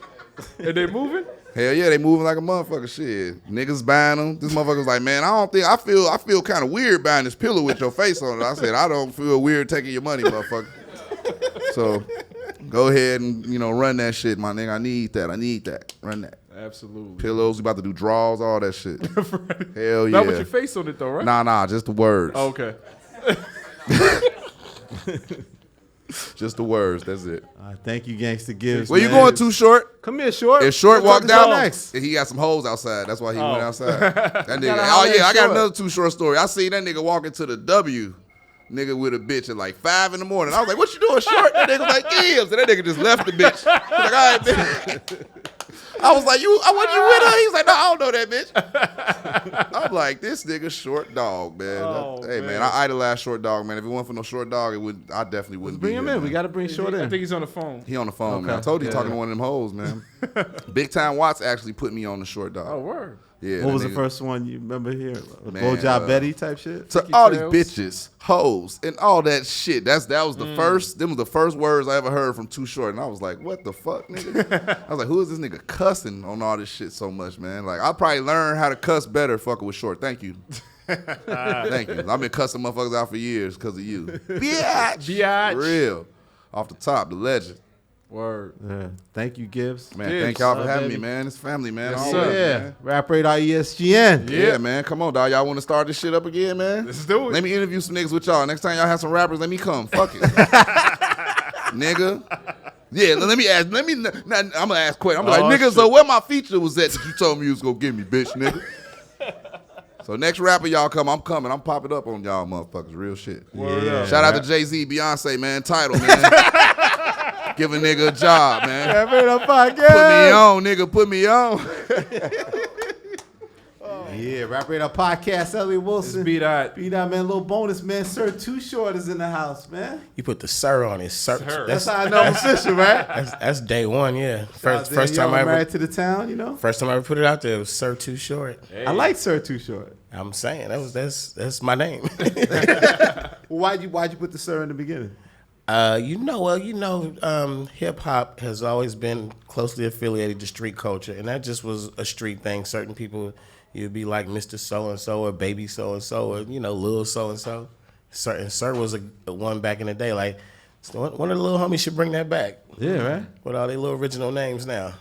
And they moving? Hell yeah, they moving like a motherfucker. Shit, niggas buying them. This motherfucker's like, man, I feel kind of weird buying this pillow with your face on it. I said, I don't feel weird taking your money, motherfucker. So go ahead and run that shit, my nigga. I need that. Run that. Absolutely. Pillows, we about to do draws, all that shit. Hell yeah. Not with your face on it though, right? Nah, just the words. Oh, okay. Just the words. That's it. Thank you, Gangsta Gibbs. Where you going to, Short? Come here, Short. If Short walked out, next. he got some hoes outside. That's why he went outside. That nigga. I got Short. another Too Short story. I seen that nigga walking to the W, nigga with a bitch at like 5 in the morning. I was like, "What you doing, Short?" That nigga was like, "Gibbs," and that nigga just left the bitch. He was like, "All right, bitch." I was like, "I wasn't you with her?" He was like, "No, I don't know that bitch." I'm like, "This nigga Short Dog, man." Hey, man, I idolize Short Dog, man. If it wasn't for no Short Dog, I definitely wouldn't bring be him here, in. man. We got to bring Short in. I think he's on the phone. He on the phone, man. I told you he's talking to one of them hoes, man. Big Time Watts actually put me on the Short Dog. Oh, word. Yeah. What was the first one you remember here? Man, Blowjob Betty type shit? To all these bitches, hoes, and all that shit. That was the first. Them was the first words I ever heard from Too Short, and I was like, "What the fuck, nigga?" I was like, "Who is this nigga cussing on all this shit so much, man?" Like, I'll probably learn how to cuss better fucking with Short. Thank you. Thank you. I've been cussing motherfuckers out for years because of you. Biatch. For real. Off the top, the legend. Word. Yeah. Thank you, Gibbs. Man, Gibbs. thank y'all for having me, man. It's family, man. Yes, Always, Yeah. man. Rap Radar ESGN. Yeah, man. Come on, dog. Y'all want to start this shit up again, man? Let's do it. Let me interview some niggas with y'all. Next time y'all have some rappers, let me come. Fuck it. Nigga. Yeah, let me ask. I'm going to ask questions. I'm like, nigga, shit. so where my feature was at that you told me you was going to give me, bitch, nigga? So next rapper y'all come, I'm coming. I'm popping up on y'all motherfuckers. Real shit. Yeah. Shout out to Jay-Z, Beyonce, man. Tidal, man. Give a nigga a job, man. Rap Radar Podcast. Put me on, nigga. Put me on. Yeah, Rap Radar Podcast. Elliot Wilson. Beat out. Beat out, man. Little bonus, man. Sir Too Short is in the house, man. You put the sir on it. Sir. That's how I know I'm official, right? That's day one, yeah. First time I married ever to the town, you know. first time I ever put it out there, it was Sir Too Short. Hey. I like Sir Too Short. I'm saying that's my name. Why'd you put the Sir in the beginning? Hip hop has always been closely affiliated to street culture, and that just was a street thing. Certain people, you'd be like Mr. So and So or Baby So and So or Lil So and So. Sir was a one back in the day. Like one of the little homies should bring that back. Yeah, right. With all their little original names now.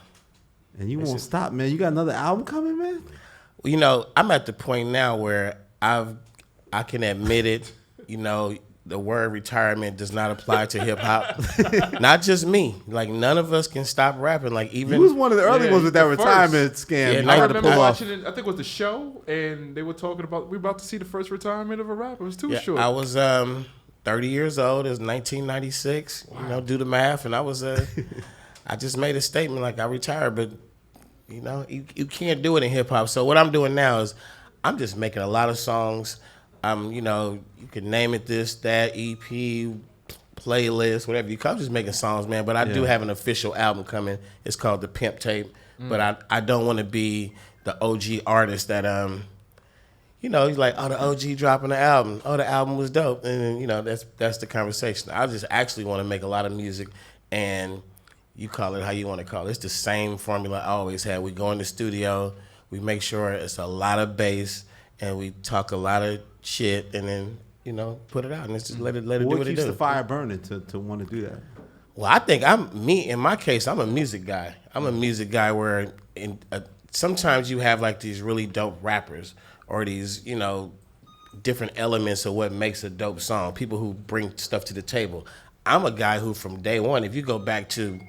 And you won't stop, man. You got another album coming, man? I'm at the point now where I can admit it. The word retirement does not apply to hip hop. Not just me. Like none of us can stop rapping. Like even You was one of the early ones with that retirement scam. Yeah, you I tried to remember pull off. watching it. I think it was the show, and they were talking about we're about to see the first retirement of a rapper. It was Too Short. I was 30 years old. It was 1996. Wow. Do the math, and I was I just made a statement like I retired, but you can't do it in hip hop. So what I'm doing now is I'm just making a lot of songs. You can name it this, that, EP, playlist, whatever you call it. I'm just making songs, man. But I do have an official album coming. It's called The Pimp Tape. But I don't want to be the OG artist that he's like, oh, the OG dropping the album. Oh, the album was dope. And that's the conversation. I just actually want to make a lot of music, and you call it how you want to call it. It's the same formula I always had. We go in the studio, we make sure it's a lot of bass, and we talk a lot of shit, and then put it out, and it's just let it do what it do. What keeps the fire burning to want to do that? Well, I think in my case, I'm a music guy. I'm a music guy where sometimes you have like these really dope rappers or these different elements of what makes a dope song. People who bring stuff to the table. I'm a guy who from day one, if you go back to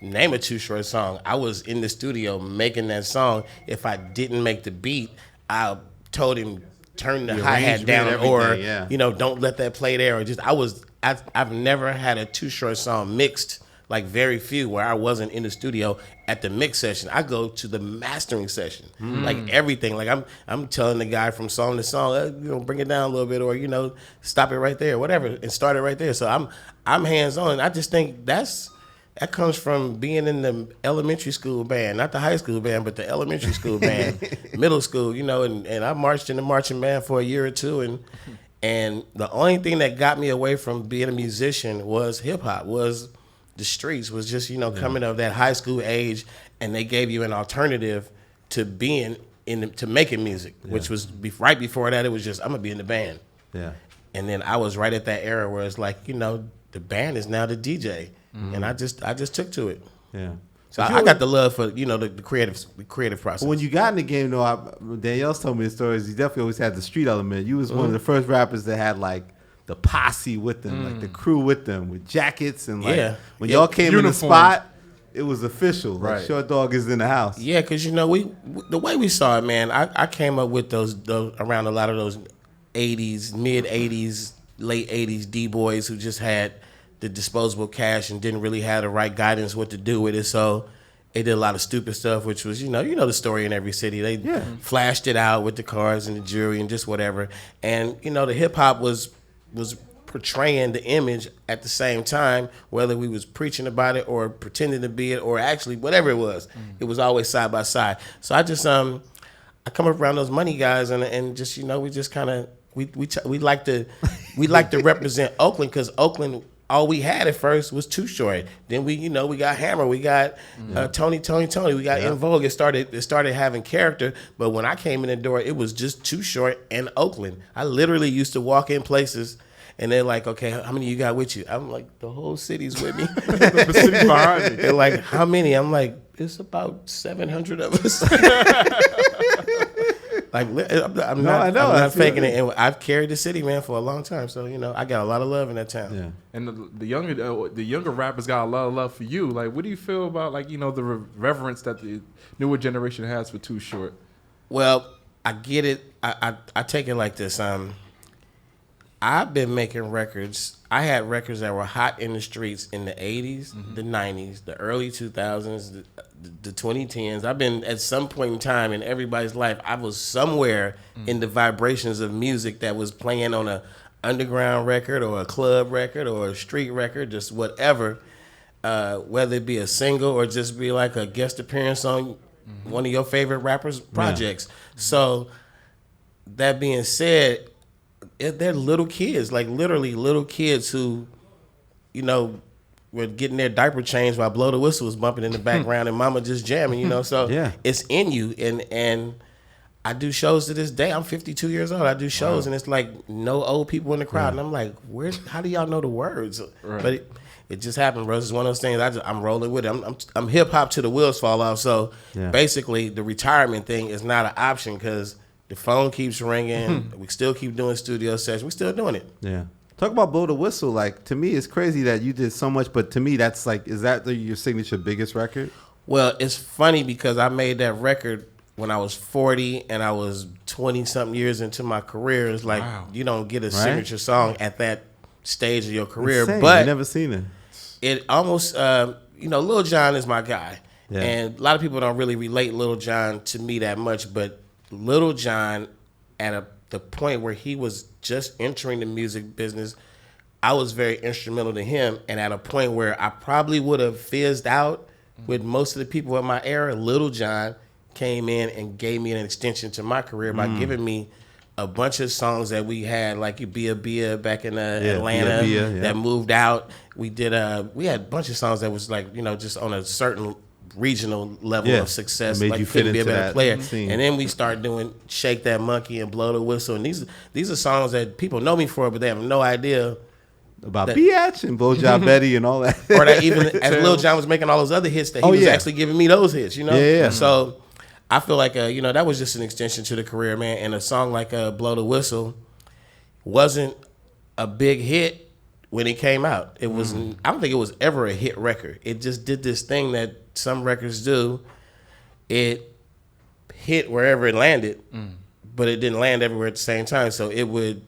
name a Too Short song, I was in the studio making that song. If I didn't make the beat, I told him turn the hi-hat down or don't let that play there, or just I've never had a Too Short song mixed, like very few, where I wasn't in the studio at the mix session. I go to the mastering session, like everything. Like I'm telling the guy from song to song, bring it down a little bit, or stop it right there, whatever, and start it right there. So I'm hands on. I just think that comes from being in the elementary school band, not the high school band, but the elementary school band, middle school, and I marched in the marching band for a year or two, and the only thing that got me away from being a musician was hip hop, was the streets, was just, coming of that high school age, and they gave you an alternative to being to making music, which was right before that, it was just, I'm gonna be in the band. Yeah. And then I was right at that era where it's like, the band is now the DJ. And I just took to it. Yeah. So I got the love for the creative process. When you got in the game, though, Danielle's told me the stories. You definitely always had the street element. You was one of the first rappers that had like the posse with them, like the crew with them, with jackets and like when y'all came in the spot, it was official. Like Short Dog is in the house. Yeah, because we the way we saw it, man. I came up with those around a lot of those 80s, mid 80s, late 80s D-boys who just had the disposable cash and didn't really have the right guidance what to do with it. So they did a lot of stupid stuff, which was, you know the story in every city. They flashed it out with the cars and the jewelry and just whatever. And, the hip-hop was portraying the image at the same time, whether we was preaching about it or pretending to be it or actually whatever it was. It was always side by side. So I just I come up around those money guys and just we just kind of we like to represent Oakland, because Oakland, all we had at first was Too Short. Then we got Hammer, we got Tony, we got In Vogue. It started having character. But when I came in the door, it was just Too Short and Oakland. I literally used to walk in places and they're like, okay, how many you got with you? I'm like, the whole city's with me. The city's behind me. They're like, how many? I'm like, it's about 700 of us. Like, I'm not faking it. And I've carried the city, man, for a long time. So, I got a lot of love in that town. Yeah. And the younger rappers got a lot of love for you. Like, what do you feel about, like, the reverence that the newer generation has for Too Short? Well, I get it. I take it like this. I've been making records. I had records that were hot in the streets in the 80s, the 90s, the early 2000s, the 2010s. I've been, at some point in time in everybody's life, I was somewhere in the vibrations of music that was playing on a underground record or a club record or a street record, just whatever, whether it be a single or just be like a guest appearance on one of your favorite rappers' projects. So that being said, they're little kids, like literally little kids who, were getting their diaper changed while Blow the Whistle was bumping in the background and mama just jamming, so it's in you. And I do shows to this day. I'm 52 years old. I do shows and it's like no old people in the crowd. And I'm like, how do y'all know the words? Right. But it just happened, bro. It's one of those things. I'm rolling with it. I'm hip hop till the wheels fall off. So basically the retirement thing is not an option, because the phone keeps ringing. We still keep doing studio sessions. We're still doing it. Yeah. Talk about Blow the Whistle. Like, to me, it's crazy that you did so much, but to me, that's like, is that your signature biggest record? Well, it's funny because I made that record when I was 40 and I was 20-something years into my career. It's like, you don't get a signature song at that stage of your career. Insane. But I've never seen it. It almost, Lil Jon is my guy. Yeah. And a lot of people don't really relate Lil Jon to me that much, but Lil Jon, at the point where he was just entering the music business, I was very instrumental to him. And at a point where I probably would have fizzed out with most of the people in my era, Lil Jon came in and gave me an extension to my career by giving me a bunch of songs that we had, like Bia Bia back in Atlanta, that moved out. We had a bunch of songs that was like, just on a certain regional level of success, like you couldn't be a better player. Scene. And then we start doing Shake That Monkey and Blow the Whistle. And these are songs that people know me for, but they have no idea about Biatch and Blowjob Betty and all that. Or that even as Lil Jon was making all those other hits, that he was actually giving me those hits, Yeah. So I feel like, that was just an extension to the career, man. And a song like Blow the Whistle wasn't a big hit when it came out. It was I don't think it was ever a hit record. It just did this thing that some records do. It hit wherever it landed, but it didn't land everywhere at the same time. So it would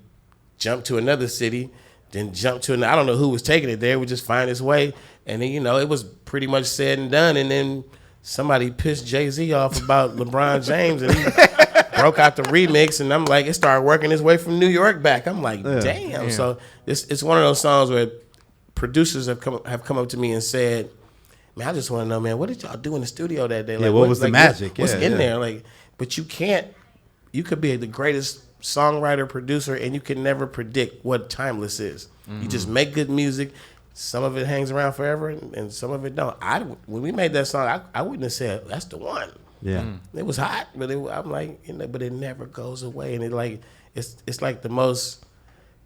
jump to another city, then jump to I don't know who was taking it there. It would just find its way. And then, it was pretty much said and done. And then somebody pissed Jay-Z off about LeBron James, and he broke out the remix. And I'm like, it started working its way from New York back. I'm like, damn. So it's one of those songs where producers have come up to me and said, man, I just want to know, man, what did y'all do in the studio that day? Like, what was the magic? What's in there? Like, but you could be the greatest songwriter, producer, and you can never predict what timeless is. You just make good music. Some of it hangs around forever, and some of it don't. When we made that song, I wouldn't have said that's the one. Yeah, it was hot, but I'm like, but it never goes away, and it's like the most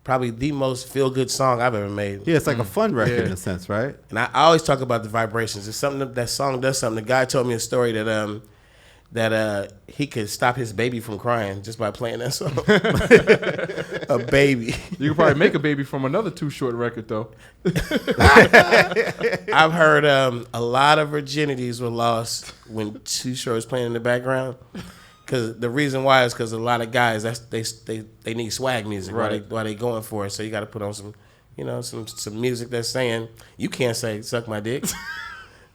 probably the most feel-good song I've ever made. Yeah, it's like a fun record in a sense, right? And I always talk about the vibrations. It's something that song does something. The guy told me a story that he could stop his baby from crying just by playing that song. A baby. You could probably make a baby from another Too Short record, though. I've heard a lot of virginities were lost when Too Short was playing in the background. Because the reason why is because a lot of guys they need swag music while they going for it. So you got to put on some music that's saying you can't say suck my dick,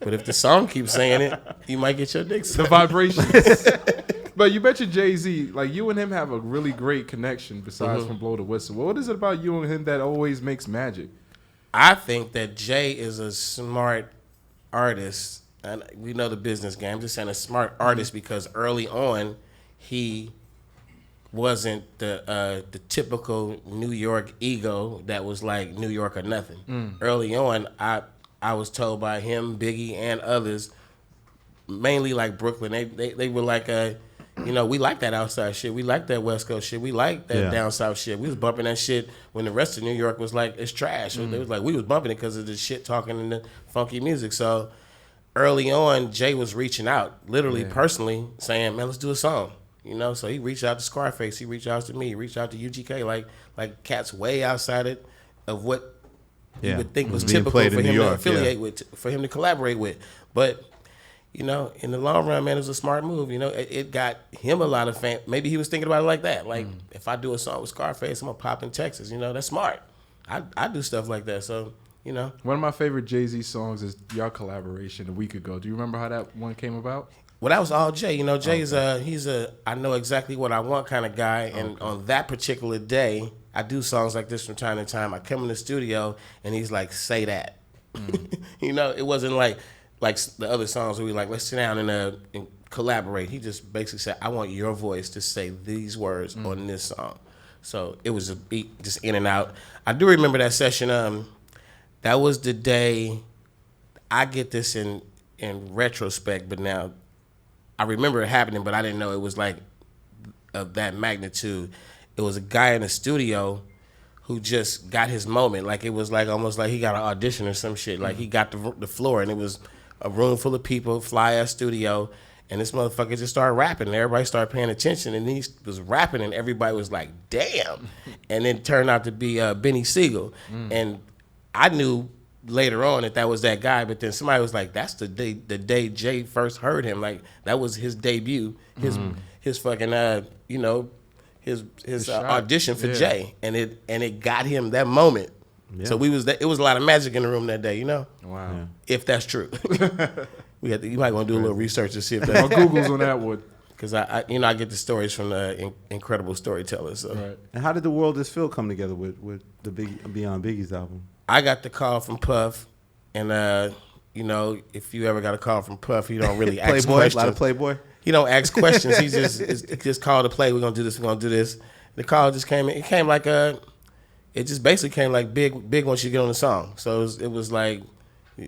but if the song keeps saying it, you might get your dick sucked. The vibrations. But you mentioned Jay-Z. Like you and him have a really great connection besides from Blow the Whistle. What is it about you and him that always makes magic? I think that Jay is a smart artist. And we know the business game. I'm just saying a smart artist because early on he wasn't the typical New York ego that was like New York or nothing. Early on, I was told by him, Biggie, and others, mainly like Brooklyn, they were like we like that outside shit. We like that West Coast shit. We like that down south shit. We was bumping that shit when the rest of New York was like it's trash. It was like we was bumping it because of the shit talking and the funky music. So early on, Jay was reaching out, literally, personally, saying, man, let's do a song. So he reached out to Scarface. He reached out to me. He reached out to UGK, like cats way outside of what you would think was typical for him to affiliate with, for him to collaborate with. But, in the long run, man, it was a smart move. It got him a lot of fans. Maybe he was thinking about it like that. Like, if I do a song with Scarface, I'm going to pop in Texas. That's smart. I do stuff like that, so... One of my favorite Jay-Z songs is your collaboration a week ago. Do you remember how that one came about? Well, that was all Jay. Jay's he's a I know exactly what I want kind of guy. And on that particular day, I do songs like this from time to time. I come in the studio and he's like, say that. It wasn't like the other songs where we like, let's sit down and collaborate. He just basically said, I want your voice to say these words on this song. So it was a beat just in and out. I do remember that session. That was the day, I get this in retrospect, but now I remember it happening, but I didn't know it was like of that magnitude. It was a guy in the studio who just got his moment. Like it was like almost like he got an audition or some shit. Like he got the floor and it was a room full of people, fly-ass studio, and this motherfucker just started rapping and everybody started paying attention and he was rapping and everybody was like, damn. And it turned out to be Benny Siegel. And I knew later on that was that guy, but then somebody was like, that's the day Jay first heard him. Like that was his debut, his fucking his audition for Jay, and it got him that moment. Yeah. So it was a lot of magic in the room that day, Wow. Yeah. If that's true. You might want to do a little research to see if that's Google's on that one. Because I get the stories from the incredible storytellers. So. Right. And how did The World Is Feel come together with the Beyond Biggie's album? I got the call from Puff, and if you ever got a call from Puff, he don't really ask questions. A lot of Playboy. He don't ask questions. He just called to play. We're gonna do this. We're gonna do this. The call just came. It came like it just basically came like big once you get on the song. So it was like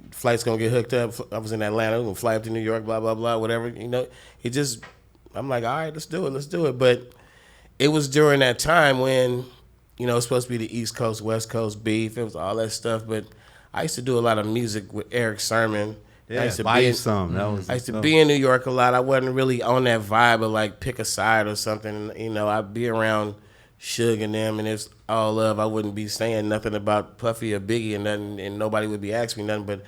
flight's gonna get hooked up. I was in Atlanta. We're gonna fly up to New York. Blah blah blah. Whatever. It just. I'm like, all right, let's do it. But it was during that time when. It was supposed to be the East Coast, West Coast beef. It was all that stuff. But I used to do a lot of music with Eric Sermon. Yeah, I used to be in New York a lot. I wasn't really on that vibe of like pick a side or something. I'd be around Suge and them, and it's all love. I wouldn't be saying nothing about Puffy or Biggie and nothing, and nobody would be asking me nothing. But,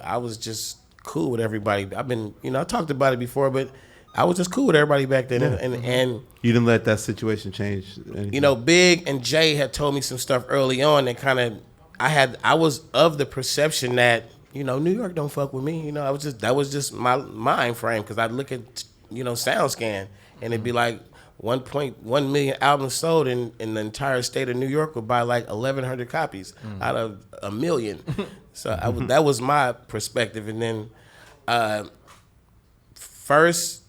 I was just cool with everybody. I've been, I talked about it before, but I was just cool with everybody back then, and you didn't let that situation change anything. Big and Jay had told me some stuff early on that kind of I was of the perception that New York don't fuck with me. That was just my mind frame because I'd look at SoundScan and it'd be like 1.1 million albums sold in the entire state of New York would buy like 1,100 copies out of 1 million. So that was my perspective, and then first.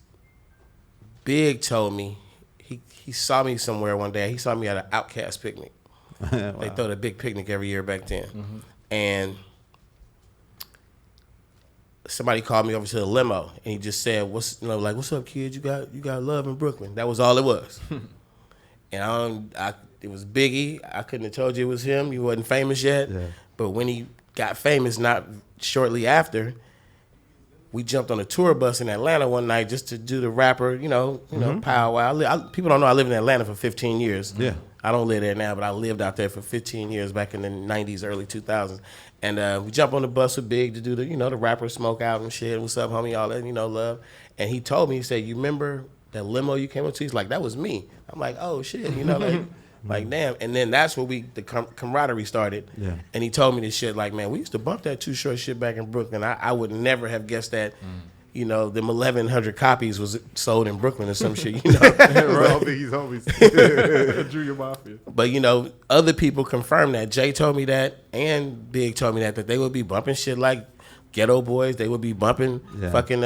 Big told me he saw me somewhere one day. He saw me at an Outcast picnic. Wow. They throw the big picnic every year back then, and somebody called me over to the limo, and he just said, "What's what's up, kid? You got love in Brooklyn." That was all it was. And it was Biggie. I couldn't have told you it was him. He wasn't famous yet. Yeah. But when he got famous, not shortly after, we jumped on a tour bus in Atlanta one night just to do the rapper, powwow. People don't know I lived in Atlanta for 15 years. Yeah. I don't live there now, but I lived out there for 15 years back in the 90s, early 2000s. And we jumped on the bus with Big to do the rapper smoke out and shit. What's up, homie? All that, love. And he told me, he said, you remember that limo you came up to? He's like, that was me. I'm like, oh, shit, like damn. And then that's where the camaraderie started. Yeah. And he told me this shit like, man, we used to bump that Too Short shit back in Brooklyn. I would never have guessed that, them 1,100 copies was sold in Brooklyn or some shit, He's homies. Junior Mafia. But, other people confirmed that. Jay told me that, and Big told me that they would be bumping shit like Ghetto Boys. They would be bumping fucking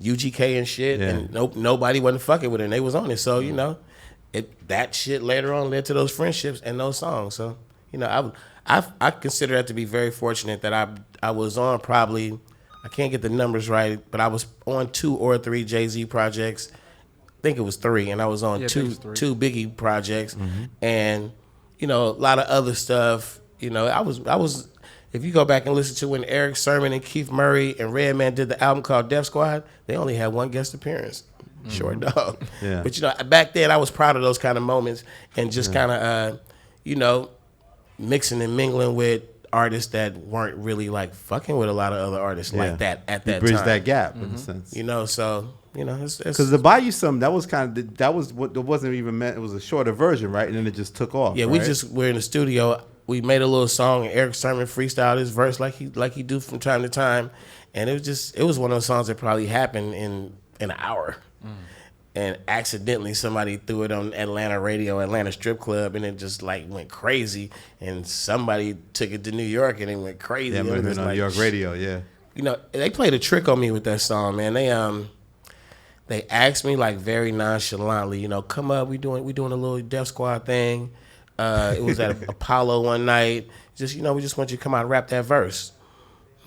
UGK and shit. Yeah. And nobody wasn't fucking with it. And they was on it. So, that shit later on led to those friendships and those songs. So, I consider that to be very fortunate that I was on probably, I can't get the numbers right, but I was on 2 or 3 Jay-Z projects. I think it was 3, and I was on two Biggie projects, and a lot of other stuff. I was. If you go back and listen to when Eric Sermon and Keith Murray and Redman did the album called Def Squad, they only had 1 guest appearance. Short Dog. Yeah. But back then I was proud of those kind of moments and just kind of mixing and mingling with artists that weren't really like fucking with a lot of other artists like that at that time. Bridge that gap in a sense. It's because to buy you some, that was what it wasn't even meant. It was a shorter version, right? And then it just took off. Yeah, right? we're in the studio. We made a little song, and Eric Sermon freestyled his verse like he do from time to time, and it was one of those songs that probably happened in an hour. And accidentally somebody threw it on Atlanta radio, Atlanta strip club, and it just like went crazy. And somebody took it to New York and it went crazy. Yeah, it might have been on New York radio, yeah. They played a trick on me with that song, man. They asked me like very nonchalantly, come up, we doing a little Def Squad thing. It was at Apollo one night. Just we just want you to come out and rap that verse.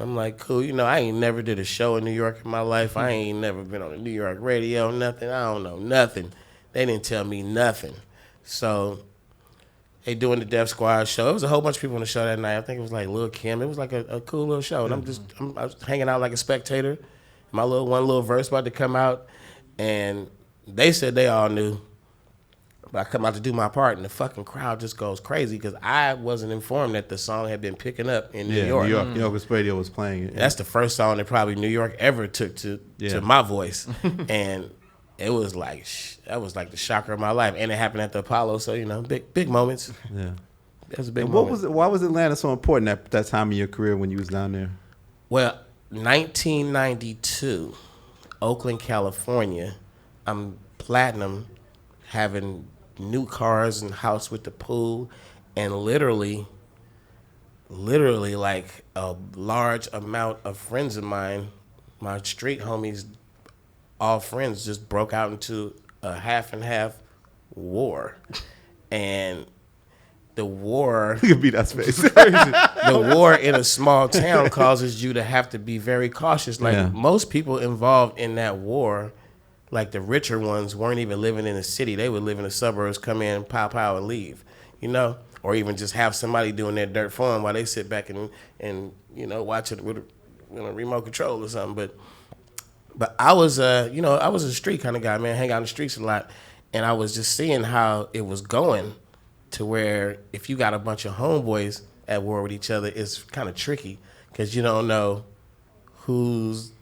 I'm like, cool. I ain't never did a show in New York in my life. I ain't never been on the New York radio, nothing. I don't know nothing. They didn't tell me nothing. So they doing the Def Squad show. It was a whole bunch of people on the show that night. I think it was like Lil Kim. It was like a cool little show. And I was hanging out like a spectator. My one little verse about to come out. And they said they all knew. But I come out to do my part, and the fucking crowd just goes crazy because I wasn't informed that the song had been picking up in New York. New York radio was playing it. That's the first song that probably New York ever took to my voice. And it was like, that was like the shocker of my life. And it happened at the Apollo, so, big moments. Yeah. That was a big moment. Why was Atlanta so important at that time in your career when you was down there? Well, 1992, Oakland, California, I'm platinum, having new cars and house with the pool, and literally like a large amount of friends of mine, my street homies, all friends, just broke out into a half and half war. And the war, you can beat that space. The war in a small town causes you to have to be very cautious. Like most people involved in that war, like the richer ones, weren't even living in the city. They would live in the suburbs, come in, pow, and leave, or even just have somebody doing their dirt for them while they sit back and watch it with a remote control or something. But I was, I was a street kind of guy, man, hang out in the streets a lot. And I was just seeing how it was going to where if you got a bunch of homeboys at war with each other, it's kind of tricky because you don't know who's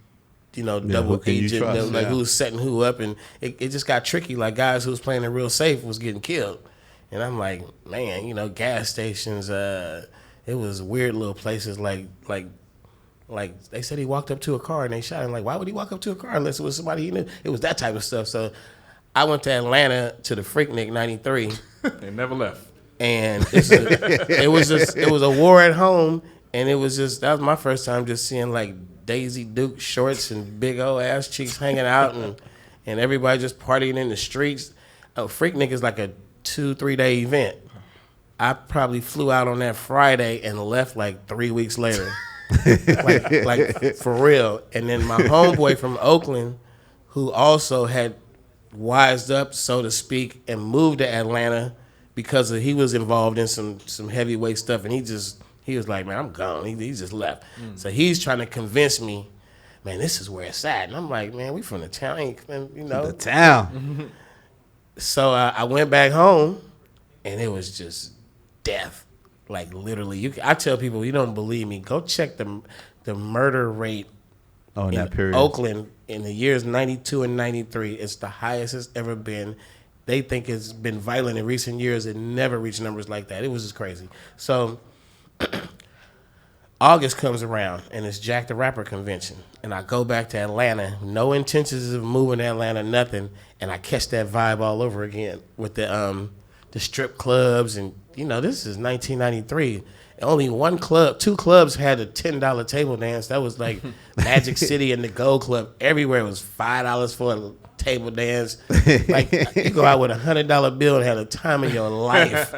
double agent, who's setting who up, and it just got tricky. Like guys who was playing it real safe was getting killed, and I'm like, man, gas stations. It was weird little places like they said he walked up to a car and they shot him. Like, why would he walk up to a car unless it was somebody he knew? It was that type of stuff. So I went to Atlanta to the Freaknik '93. And never left. And it was a war at home, and that was my first time just seeing like Daisy Duke shorts and big old ass cheeks hanging out and everybody just partying in the streets. Freaknik is like a 2-3 day event. I probably flew out on that Friday and left like 3 weeks later. like for real. And then my homeboy from Oakland, who also had wised up, so to speak, and moved to Atlanta because he was involved in some heavyweight stuff, and he was like, man, I'm gone. He just left. So he's trying to convince me, man, this is where it's at. And I'm like, man, we from the town, The town. So I went back home, and it was just death. Like literally, I tell people, you don't believe me, go check the murder rate in that period. Oakland in the years 92 and 93. It's the highest it's ever been. They think it's been violent in recent years. It never reached numbers like that. It was just crazy. So August comes around, and it's Jack the Rapper convention. And I go back to Atlanta, no intentions of moving to Atlanta, nothing. And I catch that vibe all over again with the strip clubs. And, this is 1993. Only two clubs had a $10 table dance. That was like Magic City and the Gold Club. Everywhere was $5 for a table dance. Like you go out with $100 bill and have the time of your life.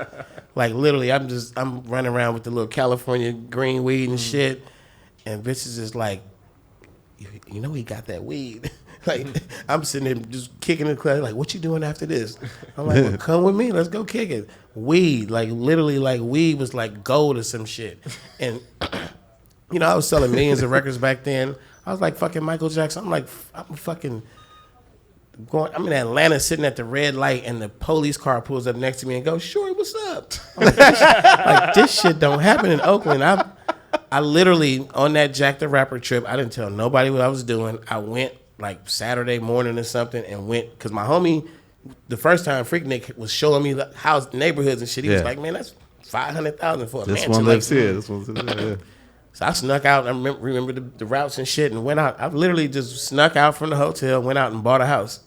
Like literally, I'm running around with the little California green weed and shit, and bitches is like, he got that weed. Like I'm sitting there just kicking the class. Like, what you doing after this? I'm like, well, come with me. Let's go kick it. Weed, like literally, like weed was like gold or some shit. And I was selling millions of records back then. I was like fucking Michael Jackson. I'm fucking going. I'm in Atlanta, sitting at the red light, and the police car pulls up next to me and goes, "Shorty, what's up?" I'm like, this shit don't happen in Oakland. I literally on that Jack the Rapper trip, I didn't tell nobody what I was doing. I went like Saturday morning or something and went because my homie, the first time Freaknik was showing me the house neighborhoods and shit. He was like, "Man, that's $500,000 for a mansion." This one lives here. This one's here. So I snuck out. I remember the routes and shit, and went out. I literally just snuck out from the hotel, went out and bought a house.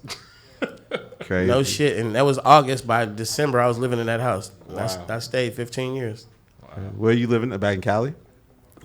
Crazy. No shit. And that was August. By December, I was living in that house. Wow. I stayed 15 years. Wow. Where are you living? Back in Cali?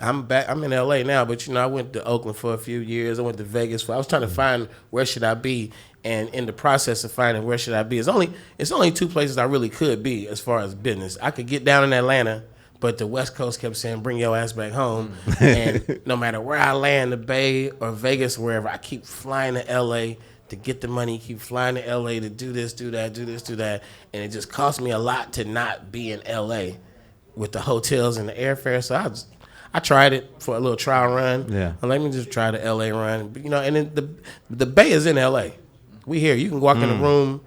I'm back. I'm in LA now, but I went to Oakland for a few years. I went to Vegas. I was trying to find where should I be, and in the process of finding where should I be, it's only two places I really could be as far as business. I could get down in Atlanta, but the West Coast kept saying, "Bring your ass back home." And no matter where I land, the Bay or Vegas, wherever, I keep flying to LA to get the money. Keep flying to LA to do this, do that, do this, do that, and it just cost me a lot to not be in LA with the hotels and the airfare. So I tried it for a little trial run. Yeah. Let me just try the LA run. But, and then the Bay is in LA. We here. You can walk in the room,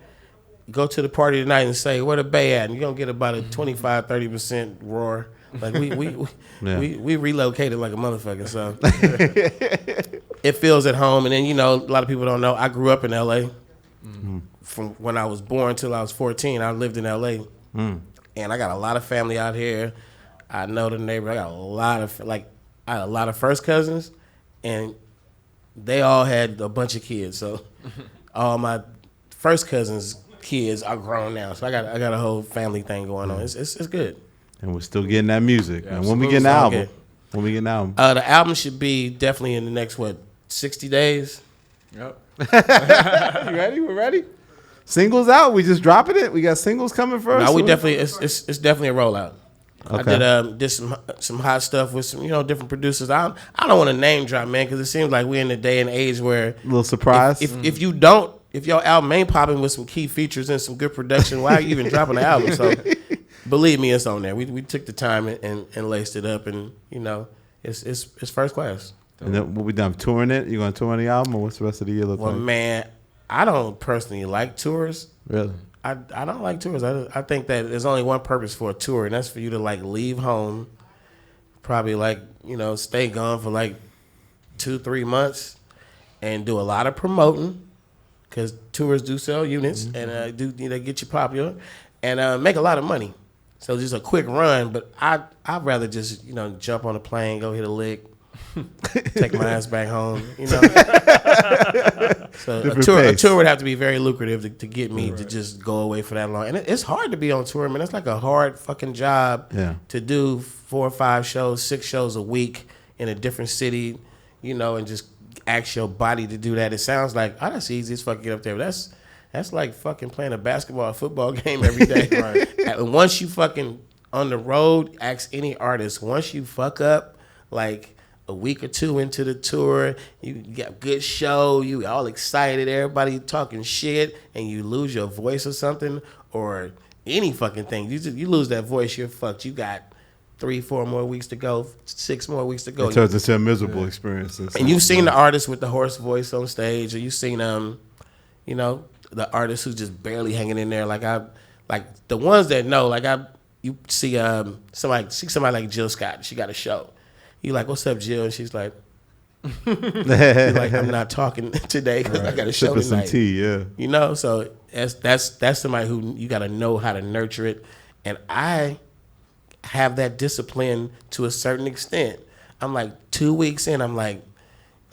go to the party tonight and say, "Where the Bay at?" And you're going to get about a 25-30% roar. Like we relocated like a motherfucker. So it feels at home. And then, a lot of people don't know, I grew up in LA. From when I was born till I was 14, I lived in LA. And I got a lot of family out here. I know the neighbor. I got a lot of first cousins, and they all had a bunch of kids. So all my first cousins' kids are grown now. So I got a whole family thing going on. It's good. And we're still getting that music. Yeah, and when we get an album, the album should be definitely in the next 60 days. Yep. You ready? We're ready. Singles out. We just dropping it. We got singles coming first. No, we definitely. It's definitely a rollout. Okay. I did some hot stuff with some different producers. I don't want to name drop, man, because it seems like we're in a day and age where a little surprise. If your album ain't popping with some key features and some good production, why are you even dropping the album? So believe me, it's on there. We took the time and laced it up, and it's first class. And then what we done touring it? You gonna tour on the album, or what's the rest of the year look like? Well, man, I don't personally like tours. Really? I don't like tours. I think that there's only one purpose for a tour, and that's for you to leave home, probably stay gone for 2-3 months, and do a lot of promoting, because tours do sell units and they get you popular, and make a lot of money. So just a quick run, but I'd rather just jump on a plane, go hit a lick, take my ass back home. So a tour would have to be very lucrative to get me to just go away for that long. And it's hard to be on tour, man. It's like a hard fucking job to do 4 or 5 shows, 6 shows a week in a different city, and just ask your body to do that. It sounds like, that's easy as fuck get up there. But that's like fucking playing a basketball or football game every day. Right. And once you fucking on the road, ask any artist, once you fuck up, a week or 2 into the tour, you got a good show, you all excited, everybody talking shit, and you lose your voice or something, or any fucking thing. You lose that voice, you're fucked. You got 3-4 more weeks to go, 6 more weeks to go. It turns into a miserable experience. And you've seen the artists with the hoarse voice on stage, or you've seen you know, the artists who's just barely hanging in there. Like the ones that know, you see somebody like Jill Scott. She got a show. You like, what's up, Jill? And she's like, like, I'm not talking today because I got a show tonight. Some tea, yeah. You know, so that's somebody who you got to know how to nurture it. And I have that discipline to a certain extent. I'm like 2 weeks in, I'm like,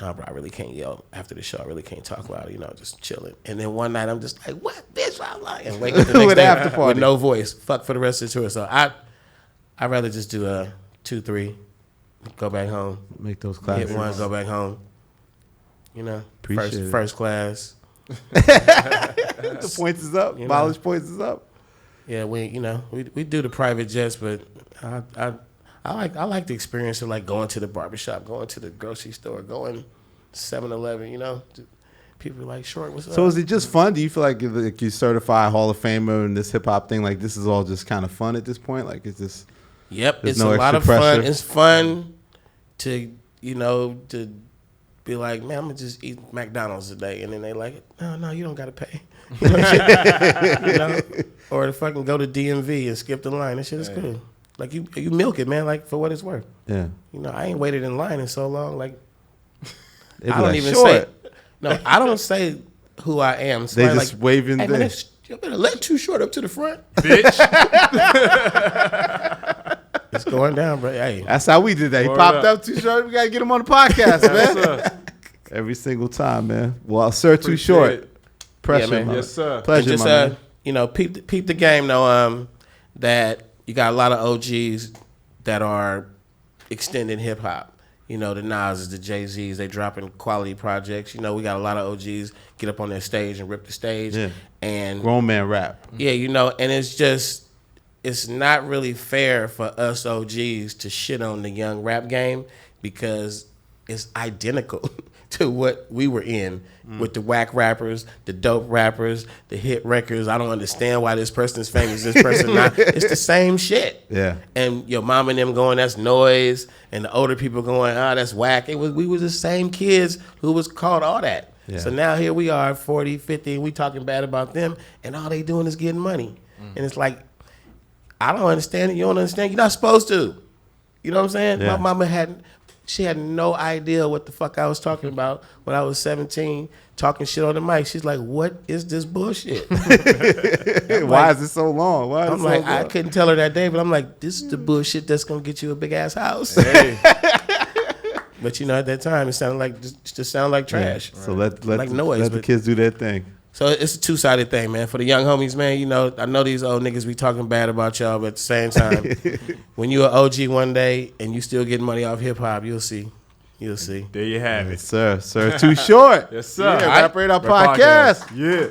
no, bro, I really can't yell after the show. I really can't talk loud, you know, just chilling. And then one night I'm just like, what, bitch? I'm like, and wake up the next day with no voice. Fuck for the rest of the tour. So I'd rather just do a 2-3, go back home. Make those classes. Hit one, go back home. You know, first class. The points is up. Mileage points is up. Yeah, we do the private jets, but I like the experience of like going to the barbershop, going to the grocery store, going 7-Eleven, you know. People are like, Short, what's up? So is it just fun? Do you feel like you certify Hall of Famer and this hip hop thing, like this is all just kind of fun at this point? Like it's just it's no a lot of pressure. Fun. It's fun to, you know, to be like, man, I'm gonna just eat McDonald's today, and then they like, no, you don't gotta pay. You know? Or to fucking go to DMV and skip the line. That shit is cool. Like you milk it, man. Like for what it's worth. Yeah. You know, I ain't waited in line in so long. Like I don't even say. No, I don't say who I am. So they just like, waving. Hey, man, you better let Too Short up to the front, bitch. It's going down, bro. Hey, that's how we did that. He popped up Too Short. We gotta get him on the podcast, man. Every single time, man. Well, Sir Too Short. Pressure, man. Yes, sir. Pleasure, just, man. You know, peep the game though. That you got a lot of OGs that are extending hip hop. You know, the Nas's, the Jay-Z's, they dropping quality projects. You know, we got a lot of OGs get up on their stage and rip the stage. Yeah. And grown man rap. Yeah, you know, and it's not really fair for us OGs to shit on the young rap game because it's identical to what we were in with the whack rappers, the dope rappers, the hit records. I don't understand why this person's famous, this person not. It's the same shit. Yeah. And your mom and them going, that's noise, and the older people going, that's whack. We were the same kids who was called all that. Yeah. So now here we are, 40, 50, and we talking bad about them, and all they doing is getting money. And it's like, I don't understand it. You don't understand. You're not supposed to. You know what I'm saying? Yeah. My mama had no idea what the fuck I was talking about when I was 17, talking shit on the mic. She's like, what is this bullshit? Why is it so long? I couldn't tell her that day, but I'm like, this is the bullshit that's going to get you a big-ass house. Hey. But, you know, at that time, it sounded like, just sounded like trash. Yeah. So let the kids do their thing. So it's a two-sided thing, man. For the young homies, man, you know, I know these old niggas be talking bad about y'all, but at the same time, when you're an OG one day and you still getting money off hip-hop, you'll see. You'll see. There you have it. Sir. Too Short. Yes, sir. Yeah, Rap Radar Podcast. Yeah.